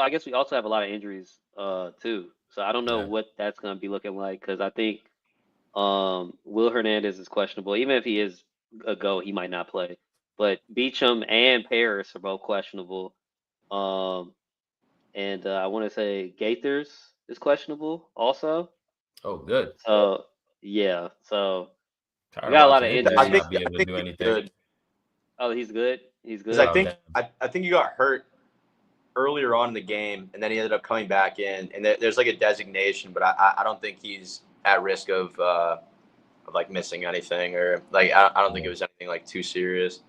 guess we also have a lot of injuries too. So I don't know what that's gonna be looking like because I think Will Hernandez is questionable. Even if he is a go, he might not play. But Beecham and Paris are both questionable. And I want to say Gaithers is questionable also. Oh, good. So yeah, so we Tired got a lot watching of him injuries. not be able to do anything. Good. Oh, he's good. He's good. Because I think he got hurt earlier on in the game, and then he ended up coming back in. And there's like a designation, but I don't think he's at risk of like missing anything or like I don't think it was anything like too serious.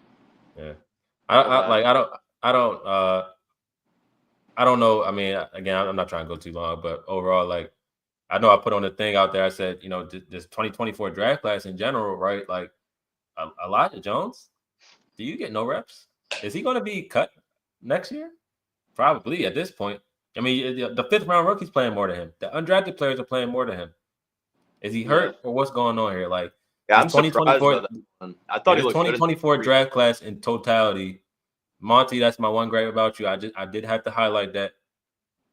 Yeah, I don't know. I mean, again, I'm not trying to go too long, but overall, like I know I put on the thing out there. I said, this 2024 draft class in general, right? Like Elijah Jones, do you get no reps? Is he going to be cut next year? Probably at this point. I mean, the 5th round rookie's playing more than him. The undrafted players are playing more than him. Is he hurt or what's going on here? Like, yeah, I'm surprised about that. I thought he looked 2024 draft class in totality. Monty, that's my one gripe about you. I did have to highlight that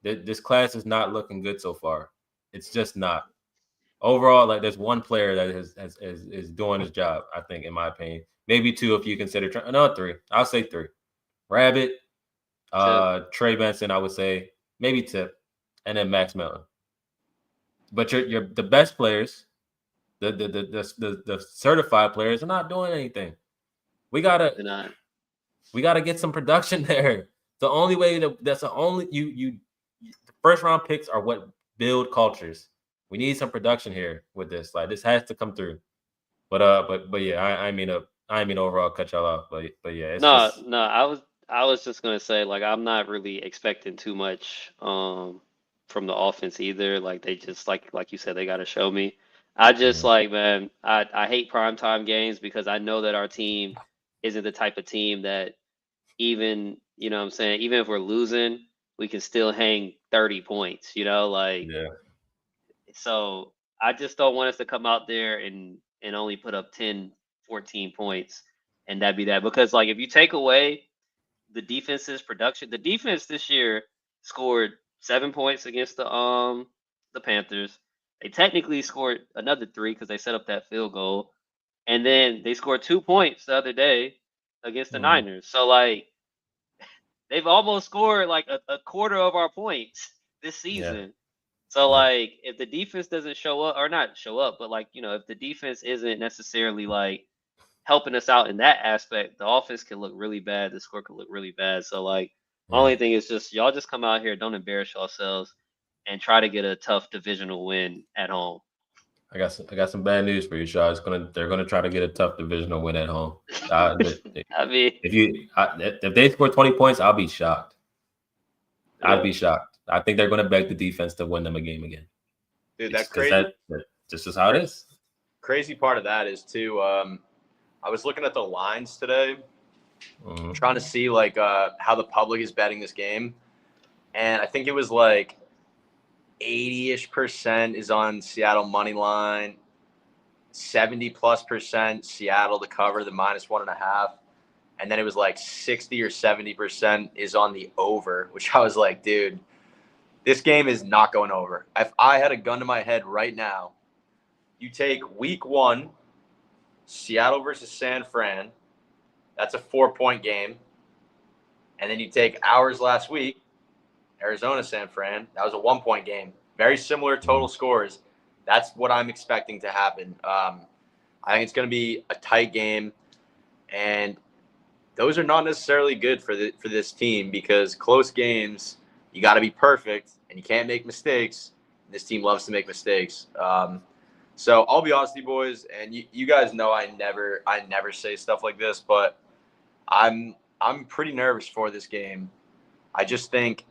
this class is not looking good so far. It's just not. Overall, like there's one player that is doing his job, I think, in my opinion. Maybe 2 if you consider 3. I'll say 3. Rabbit, Trey Benson, I would say, maybe Tip, and then Max Melton. But you're the best players, the certified players are not doing anything. We gotta get some production there. The only way that's the only the first round picks are what build cultures. We need some production here with this. Like this has to come through. But yeah, I mean overall cut y'all off. But yeah, I was just gonna say like I'm not really expecting too much from the offense either. Like they just like you said, they gotta show me. I just like, man, I hate primetime games because I know that our team isn't the type of team that even, you know what I'm saying, even if we're losing, we can still hang 30 points, like so I just don't want us to come out there and only put up 10, 14 points and that'd be that. Because like if you take away the defense's production, the defense this year scored 7 points against the Panthers. They technically scored another 3 because they set up that field goal. And then they scored 2 points the other day against the Niners. So like they've almost scored like a quarter of our points this season. So like if the defense doesn't show up, or not show up, but like, if the defense isn't necessarily like helping us out in that aspect, the offense can look really bad, the score could look really bad. So like my only thing is just y'all just come out here, don't embarrass yourselves, and try to get a tough divisional win at home. I got some bad news for you, Shaw. They're gonna try to get a tough divisional win at home. I mean, if they score 20 points, I'll be shocked. I'd be shocked. I think they're gonna beg the defense to win them a game again. Dude, that's crazy. This is how it is. Crazy part of that is too. I was looking at the lines today, trying to see like how the public is betting this game, and I think it was like 80-ish% is on Seattle money line, 70+% Seattle to cover the -1.5, and then it was like 60 or 70% is on the over, which I was like, dude, this game is not going over. If I had a gun to my head right now, you take week 1, Seattle versus San Fran, that's a 4-point game, and then you take ours last week, Arizona, San Fran, that was a 1-point game. Very similar total scores. That's what I'm expecting to happen. I think it's going to be a tight game, and those are not necessarily good for this team, because close games, you got to be perfect, and you can't make mistakes. This team loves to make mistakes. So I'll be honest with you boys, and you guys know I never say stuff like this, but I'm pretty nervous for this game. I just think,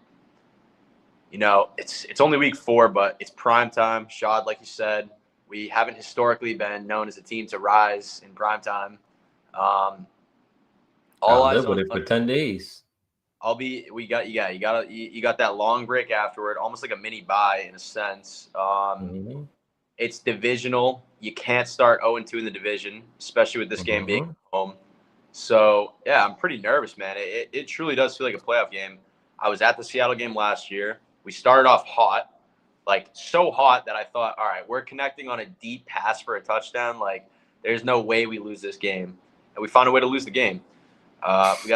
it's only week 4, but it's prime time. Shad, like you said, we haven't historically been known as a team to rise in prime time. All eyes on it for 10 days. You got that long break afterward, almost like a mini bye in a sense. It's divisional. You can't start 0-2 in the division, especially with this game being home. So yeah, I'm pretty nervous, man. It truly does feel like a playoff game. I was at the Seattle game last year. We started off hot, like so hot that I thought, all right, we're connecting on a deep pass for a touchdown. Like, there's no way we lose this game. And we found a way to lose the game. We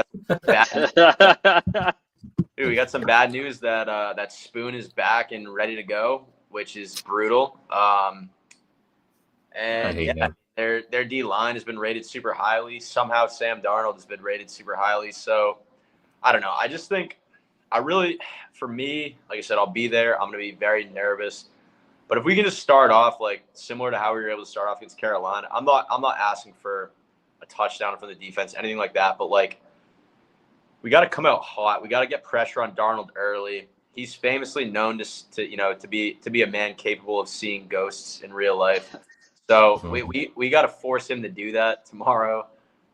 got some bad news that Spoon is back and ready to go, which is brutal. Their D line has been rated super highly. Somehow Sam Darnold has been rated super highly. So I don't know. I just think for me, like I said, I'll be there. I'm going to be very nervous. But if we can just start off like similar to how we were able to start off against Carolina, I'm not asking for a touchdown from the defense, anything like that. But like, we got to come out hot. We got to get pressure on Darnold early. He's famously known to be a man capable of seeing ghosts in real life. So we got to force him to do that tomorrow,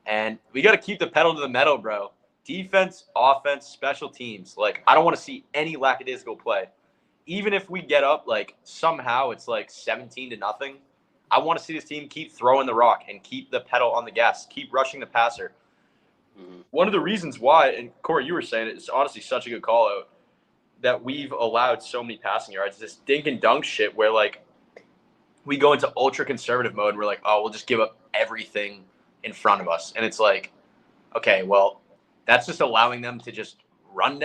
and we got to keep the pedal to the metal, bro. Defense, offense, special teams. Like, I don't want to see any lackadaisical play. Even if we get up, like, somehow it's like 17-0, I want to see this team keep throwing the rock and keep the pedal on the gas, keep rushing the passer. One of the reasons why, and Corey, you were saying it's honestly such a good call out, that we've allowed so many passing yards, this dink and dunk shit where, like, we go into ultra conservative mode and we're like, oh, we'll just give up everything in front of us. And it's like, okay, well, that's just allowing them to just run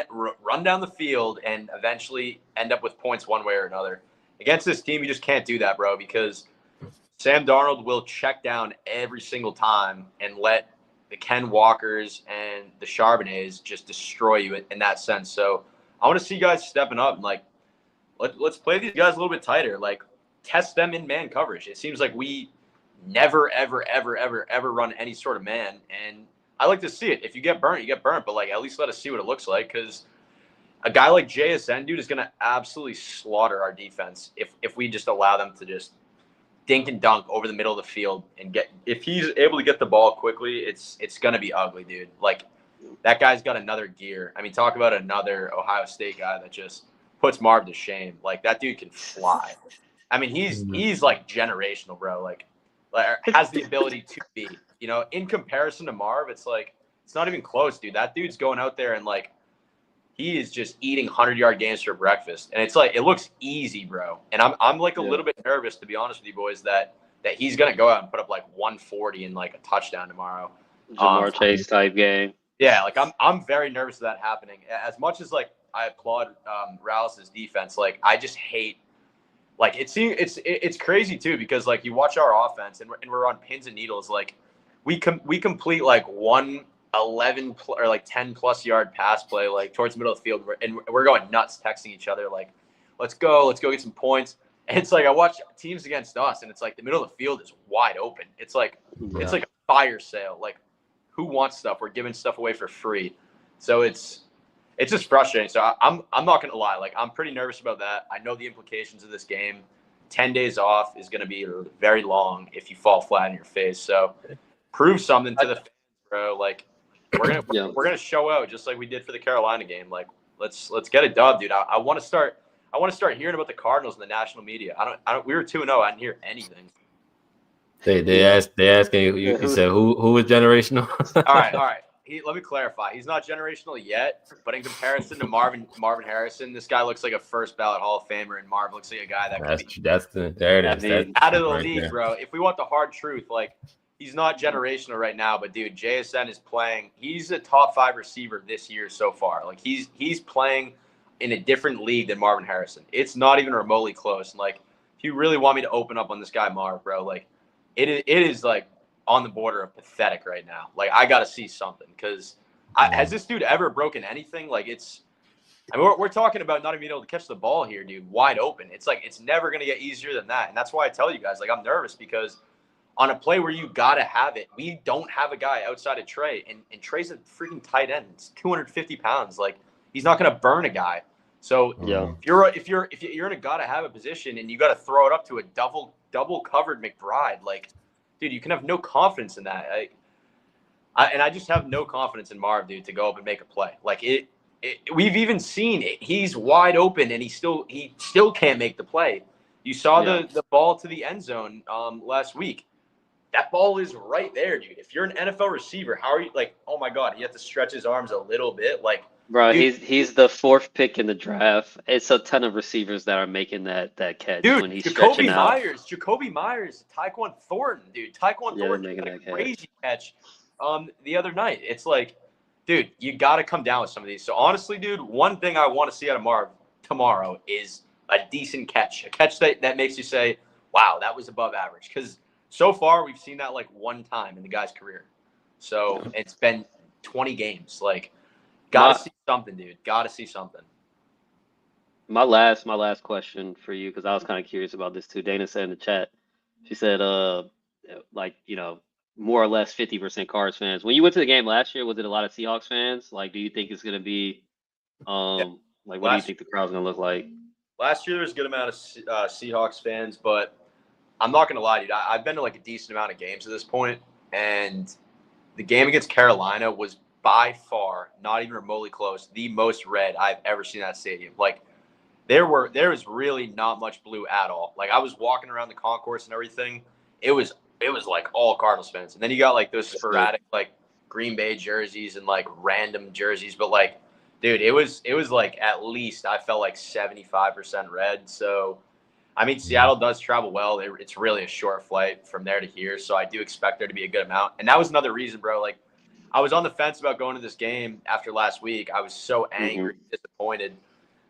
down the field and eventually end up with points one way or another. Against this team, you just can't do that, bro, because Sam Darnold will check down every single time and let the Ken Walkers and the Charbonnets just destroy you in that sense. So I want to see guys stepping up and, like, let's play these guys a little bit tighter. Like, test them in man coverage. It seems like we never, ever, ever, ever, ever run any sort of man. And I like to see it. If you get burnt, you get burnt. But, like, at least let us see what it looks like, because a guy like JSN, dude, is going to absolutely slaughter our defense if we just allow them to just dink and dunk over the middle of the field and if he's able to get the ball quickly, it's going to be ugly, dude. Like, that guy's got another gear. I mean, talk about another Ohio State guy that just puts Marv to shame. Like, that dude can fly. I mean, he's like generational, bro. Like has the ability to be, in comparison to Marv, it's like, it's not even close, dude. That dude's going out there and, like, he is just eating 100-yard games for breakfast. And it's like, it looks easy, bro. And I'm like a little bit nervous, to be honest with you boys, that that he's going to go out and put up like 140 and like a touchdown tomorrow. Jamar Chase type game. Yeah, like I'm very nervous of that happening. As much as like I applaud Rouse's defense, like I just hate. Like it's crazy too because like you watch our offense and we're on pins and needles. Like we complete like 11 or like 10 plus yard pass play like towards the middle of the field and we're going nuts texting each other like let's go get some points. And it's like I watch teams against us and it's like the middle of the field is wide open. It's like it's like a fire sale. Like who wants stuff? We're giving stuff away for free. So it's just frustrating. So I'm not gonna lie. Like I'm pretty nervous about that. I know the implications of this game. 10 days off is gonna be very long if you fall flat in your face. So prove something to the fans, bro. Like we're gonna show out just like we did for the Carolina game. Like let's get a dub, dude. I want to start hearing about the Cardinals in the national media. I don't. We were 2-0. I didn't hear anything. They asking you said who was generational? All right. Let me clarify. He's not generational yet, but in comparison to Marvin Harrison, this guy looks like a first ballot Hall of Famer, and Marv looks like a guy that could be there it is. That's out of the league, there. Bro. If we want the hard truth, like he's not generational right now, but dude, JSN is playing. He's a top 5 receiver this year so far. Like he's playing in a different league than Marvin Harrison. It's not even remotely close. And like, if you really want me to open up on this guy, Marv, bro, like it is like on the border of pathetic right now. Like I got to see something because has this dude ever broken anything? Like I mean, we're talking about not even being able to catch the ball here, dude, wide open. It's like it's never going to get easier than that. And that's why I tell you guys, like I'm nervous because on a play where you got to have it, we don't have a guy outside of Trey. And Trey's a freaking tight end. It's 250 pounds. Like he's not going to burn a guy. So if you're in a gotta have a position and you got to throw it up to a double covered McBride, like, dude, you can have no confidence in that. I just have no confidence in Marv, dude, to go up and make a play. Like we've even seen it. He's wide open and he still can't make the play. You saw the ball to the end zone last week. That ball is right there, dude. If you're an NFL receiver, how are you like? Oh my God, he had to stretch his arms a little bit, like. Bro, dude, he's the 4th pick in the draft. It's a ton of receivers that are making that catch when he's stretching out. Jacoby Myers, Tyquan Thornton, dude. Tyquan Thornton made a crazy catch the other night. It's like, dude, you got to come down with some of these. So honestly, dude, one thing I want to see out of Marv tomorrow is a decent catch, a catch that makes you say, wow, that was above average. Because so far we've seen that like one time in the guy's career. So it's been 20 games. Like, gotta see something, dude. Gotta see something. My last question for you, because I was kind of curious about this too. Dana said in the chat, she said, like, you know, more or less 50% Cards fans. When you went to the game last year, was it a lot of Seahawks fans? Like, do you think it's gonna be, like, what do you think the crowd's gonna look like? Last year there was a good amount of Seahawks fans, but I'm not gonna lie, dude. I've been to like a decent amount of games at this point, and the game against Carolina was by far, not even remotely close, the most red I've ever seen in that stadium. Like there was really not much blue at all. Like I was walking around the concourse and everything. It was like all Cardinals fans. And then you got like those sporadic like Green Bay jerseys and like random jerseys. But like, dude, it was like at least I felt like 75% red. So I mean, Seattle does travel well. It's really a short flight from there to here. So I do expect there to be a good amount. And that was another reason, bro. Like I was on the fence about going to this game after last week. I was so angry, disappointed.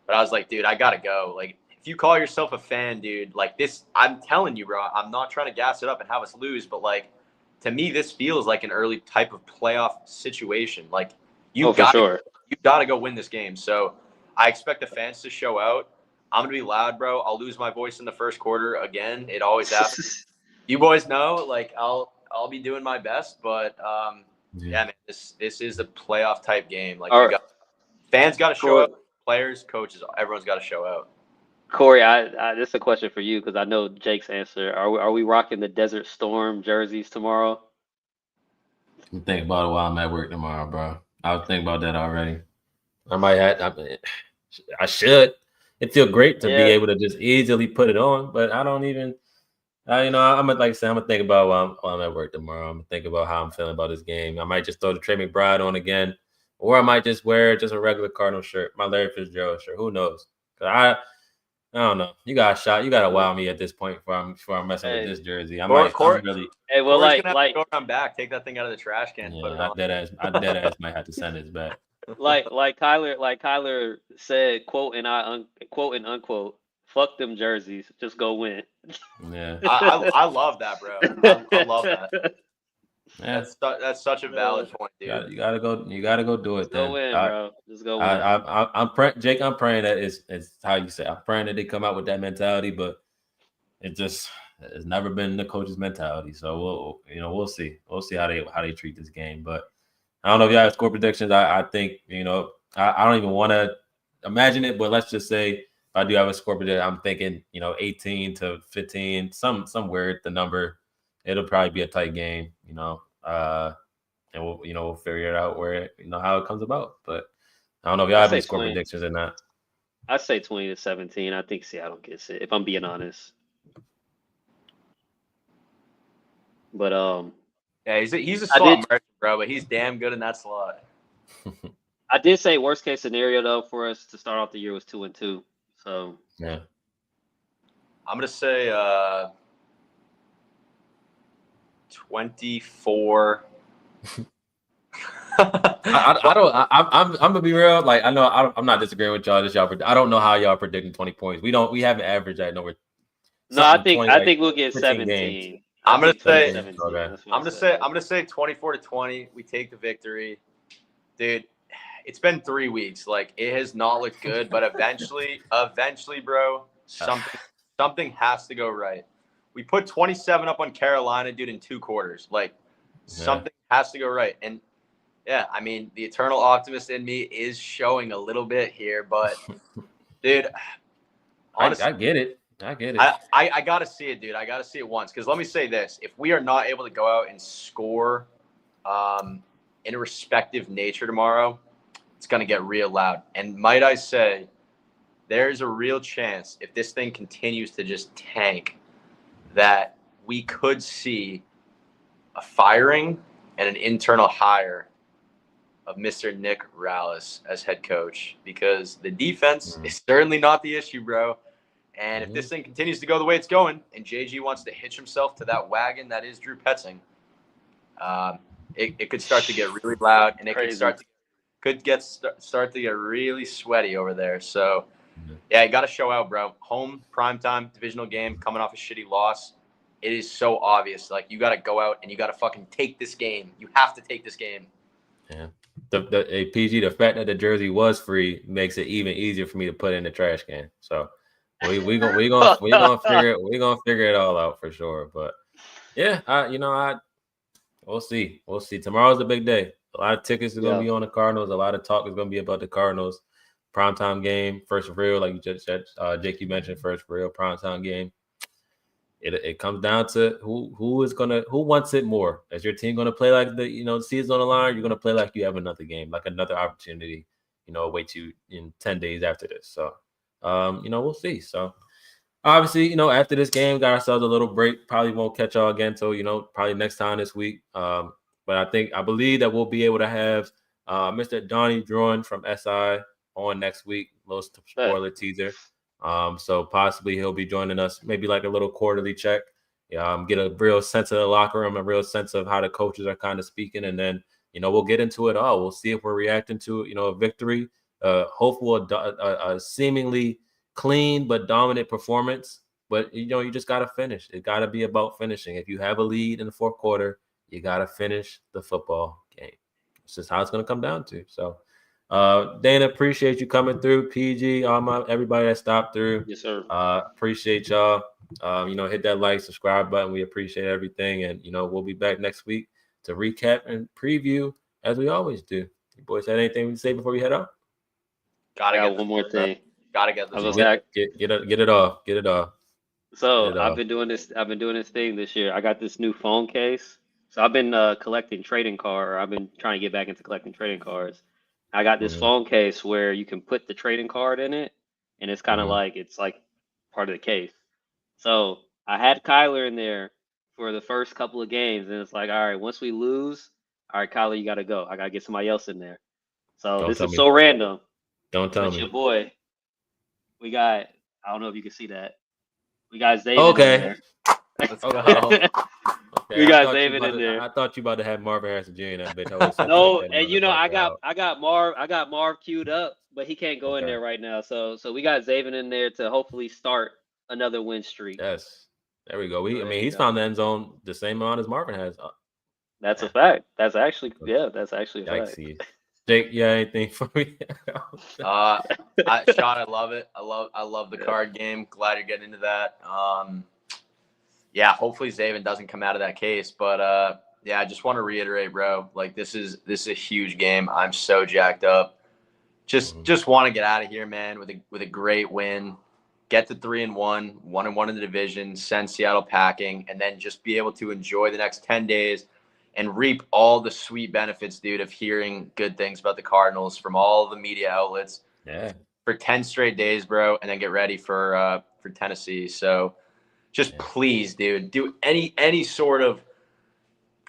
But I was like, dude, I got to go. Like, if you call yourself a fan, dude, like this, I'm telling you, bro, I'm not trying to gas it up and have us lose. But, like, to me, this feels like an early type of playoff situation. Like, you got to go win this game. So I expect the fans to show out. I'm going to be loud, bro. I'll lose my voice in the first quarter again. It always happens. You boys know, like, I'll be doing my best. But, yeah, man, this is a playoff type game. Like, fans got to show up. Players, coaches, everyone's got to show out. Corey, this is a question for you because I know Jake's answer. Are we rocking the Desert Storm jerseys tomorrow? I'm thinking about it while I'm at work tomorrow, bro. I was thinking about that already. I should. It feels great to be able to just easily put it on, but I don't even. I'm gonna think about while I'm at work tomorrow. I'm gonna think about how I'm feeling about this game. I might just throw the Trey McBride on again. Or I might just wear just a regular Cardinal shirt, my Larry Fitzgerald shirt. Who knows? I I don't know. You got a shot. You got to wow me at this point before I'm messing with this jersey. I'm really. Hey, well, Corey's gonna have to go around back, take that thing out of the trash can, Yeah, put it on. I dead ass might have to send this back. like Kyler said, quote and unquote, fuck them jerseys, just go win. Yeah, I love that, bro. I love that. Yeah. That's such a valid point, dude. You gotta go do it. Just then go win, bro. Just go win. I'm praying, Jake. I'm praying that it's how you say. I'm praying that they come out with that mentality, but it's never been the coach's mentality. So we'll see. We'll see how they treat this game. But I don't know if y'all have score predictions. I think I don't even want to imagine it, but let's just say if I do have a score prediction, I'm thinking 18-15, some weird the number. It'll probably be a tight game, and we'll figure it out where how it comes about. But I don't know if y'all have any score predictions or not. I say 20-17. I think Seattle gets it, if I'm being honest. But yeah, he's a slot merchant, bro, but he's damn good in that slot. I did say worst case scenario though for us to start off the year was 2-2. So yeah, I'm gonna say 24. I'm gonna be real. Like I know I'm not disagreeing with y'all. I don't know how y'all predicting 20 points. We haven't averaged that nowhere. No, I think we'll get 17. Games. I'm gonna say 17. Okay. I'm gonna say 24-20. We take the victory, dude. It's been 3 weeks. Like it has not looked good, but eventually, bro, something has to go right. We put 27 up on Carolina, dude, in 2 quarters. Like something has to go right. And yeah, I mean, the eternal optimist in me is showing a little bit here, but dude, honestly, I get it. I gotta see it, dude. I gotta see it once. Because let me say this: if we are not able to go out and score in a respective nature tomorrow, it's gonna get real loud. And might I say, there's a real chance if this thing continues to just tank, that we could see a firing and an internal hire of Mr. Nick Rallis as head coach, because the defense is certainly not the issue, bro. And if this thing continues to go the way it's going, and JG wants to hitch himself to that wagon that is Drew Petzing, it could start to get really loud, and it could start to get really sweaty over there. So, yeah, you got to show out, bro. Home, primetime, divisional game, coming off a shitty loss. It is so obvious. Like, you got to go out and you got to fucking take this game. You have to take this game. Yeah. The PG, the fact that the jersey was free makes it even easier for me to put in the trash can. So we gonna figure it all out for sure. But yeah, we'll see. Tomorrow's the big day. A lot of tickets are gonna be on the Cardinals. A lot of talk is gonna be about the Cardinals. Primetime game, first real, like you just said, Jake, you mentioned first real primetime game. It comes down to who wants it more. Is your team going to play like the season's on the line? Or you're going to play like you have another game, like another opportunity, await you in 10 days after this. So, we'll see. So, obviously, after this game, got ourselves a little break. Probably won't catch y'all again till probably next time this week. But I believe that we'll be able to have Mr. Donnie Druin from SI on next week. Little spoiler teaser. So possibly he'll be joining us, maybe like a little quarterly check, get a real sense of the locker room, a real sense of how the coaches are kind of speaking. And then, we'll get into it all. We'll see if we're reacting to, a victory, hopeful, a seemingly clean but dominant performance. But, you just got to finish. It got to be about finishing. If you have a lead in the fourth quarter, you got to finish the football game. It's just how it's going to come down to. So, Dana, appreciate you coming through. PG, everybody that stopped through. Yes, sir. Appreciate y'all. Hit that like, subscribe button. We appreciate everything. And, we'll be back next week to recap and preview as we always do. You boys had anything to say before we head out? Gotta get one more thing. Gotta get this. Get it off. Get it off. So I've been doing this thing this year. I got this new phone case. So I've been collecting trading cards. I've been trying to get back into collecting trading cards. I got this phone case where you can put the trading card in it, and it's kind of like part of the case. So I had Kyler in there for the first couple of games, and it's like, all right, once we lose, all right, Kyler, you got to go. I got to get somebody else in there. So this is so random. Don't tell me. Your boy, I I don't know if you can see that. We got Zaven Okay. in there. Let's go. Okay, We got Zaven in there. I thought you about to have Marvin Harrison Jr. in that bitch. I would've sent No, that and motherfucker out. I got Marv queued up, but he can't go in Okay. there right now. So we got Zaven in there to hopefully start another win streak. Yes, there we go. There you He's go. found the end zone the same amount as Marvin has. That's a fact. That's actually a fact. Yikes. Jake, yeah, anything for me? Sean, I love it. I love the card game. Glad you're getting into that. Yeah, hopefully Zaven doesn't come out of that case. But yeah, I just want to reiterate, bro. Like this is a huge game. I'm so jacked up. Just want to get out of here, man, with a great win. Get to 3-1, 1-1 in the division, send Seattle packing, and then just be able to enjoy the next 10 days and reap all the sweet benefits, dude, of hearing good things about the Cardinals from all the media outlets. Yeah. For 10 straight days, bro, and then get ready for Tennessee. So just please, dude, do any sort of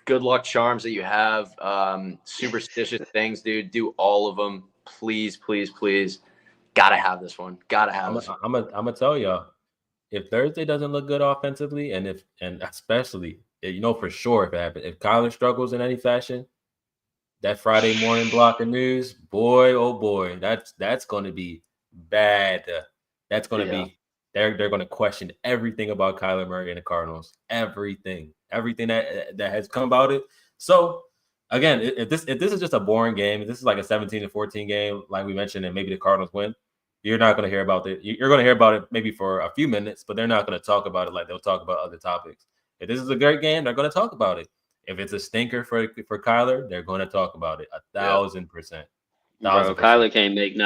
good luck charms that you have, superstitious things, dude, do all of them. Please, please, please. Gotta have this one. Gotta have this one. I'm gonna tell y'all, if Thursday doesn't look good offensively, and especially, you know, for sure, if it happens, if Kyler struggles in any fashion, that Friday morning block of news, boy, oh boy, that's going to be bad. That's going to be they're going to question everything about Kyler Murray and the Cardinals, everything that has come about it. So again, if this is just a boring game, if this is like a 17-14 game, like we mentioned, and maybe the Cardinals win, you're not going to hear about it. You're going to hear about it maybe for a few minutes, but they're not going to talk about it like they'll talk about other topics. If this is a great game, they're going to talk about it. If it's a stinker for Kyler, they're going to talk about it 1,000%. Bro, Kyler can't make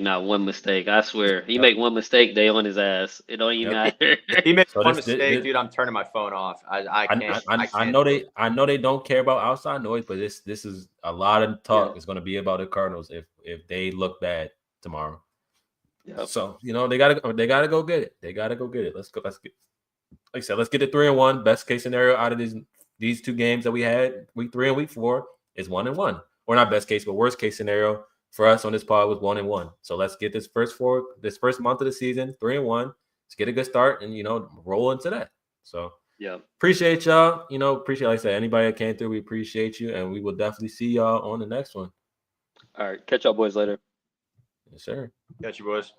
not one mistake. I swear, he make one mistake, they on his ass. It don't even matter. He makes one mistake, dude. I'm turning my phone off. I can't. I know they don't care about outside noise, but this is a lot of talk. Is going to be about the Cardinals if they look bad tomorrow. Yep. So they gotta go get it. They gotta go get it. Let's get. Like I said, let's get it 3-1. Best case scenario out of these two games that we had, week 3 and week 4, is 1-1. Or not best case, but worst case scenario for us on this pod was 1-1. So let's get this first month of the season 3-1. Let's get a good start and roll into that. So appreciate y'all. Appreciate, like I said, anybody that came through, we appreciate you, and we will definitely see y'all on the next one. All right, catch y'all boys later. Yes, sir. Catch you boys.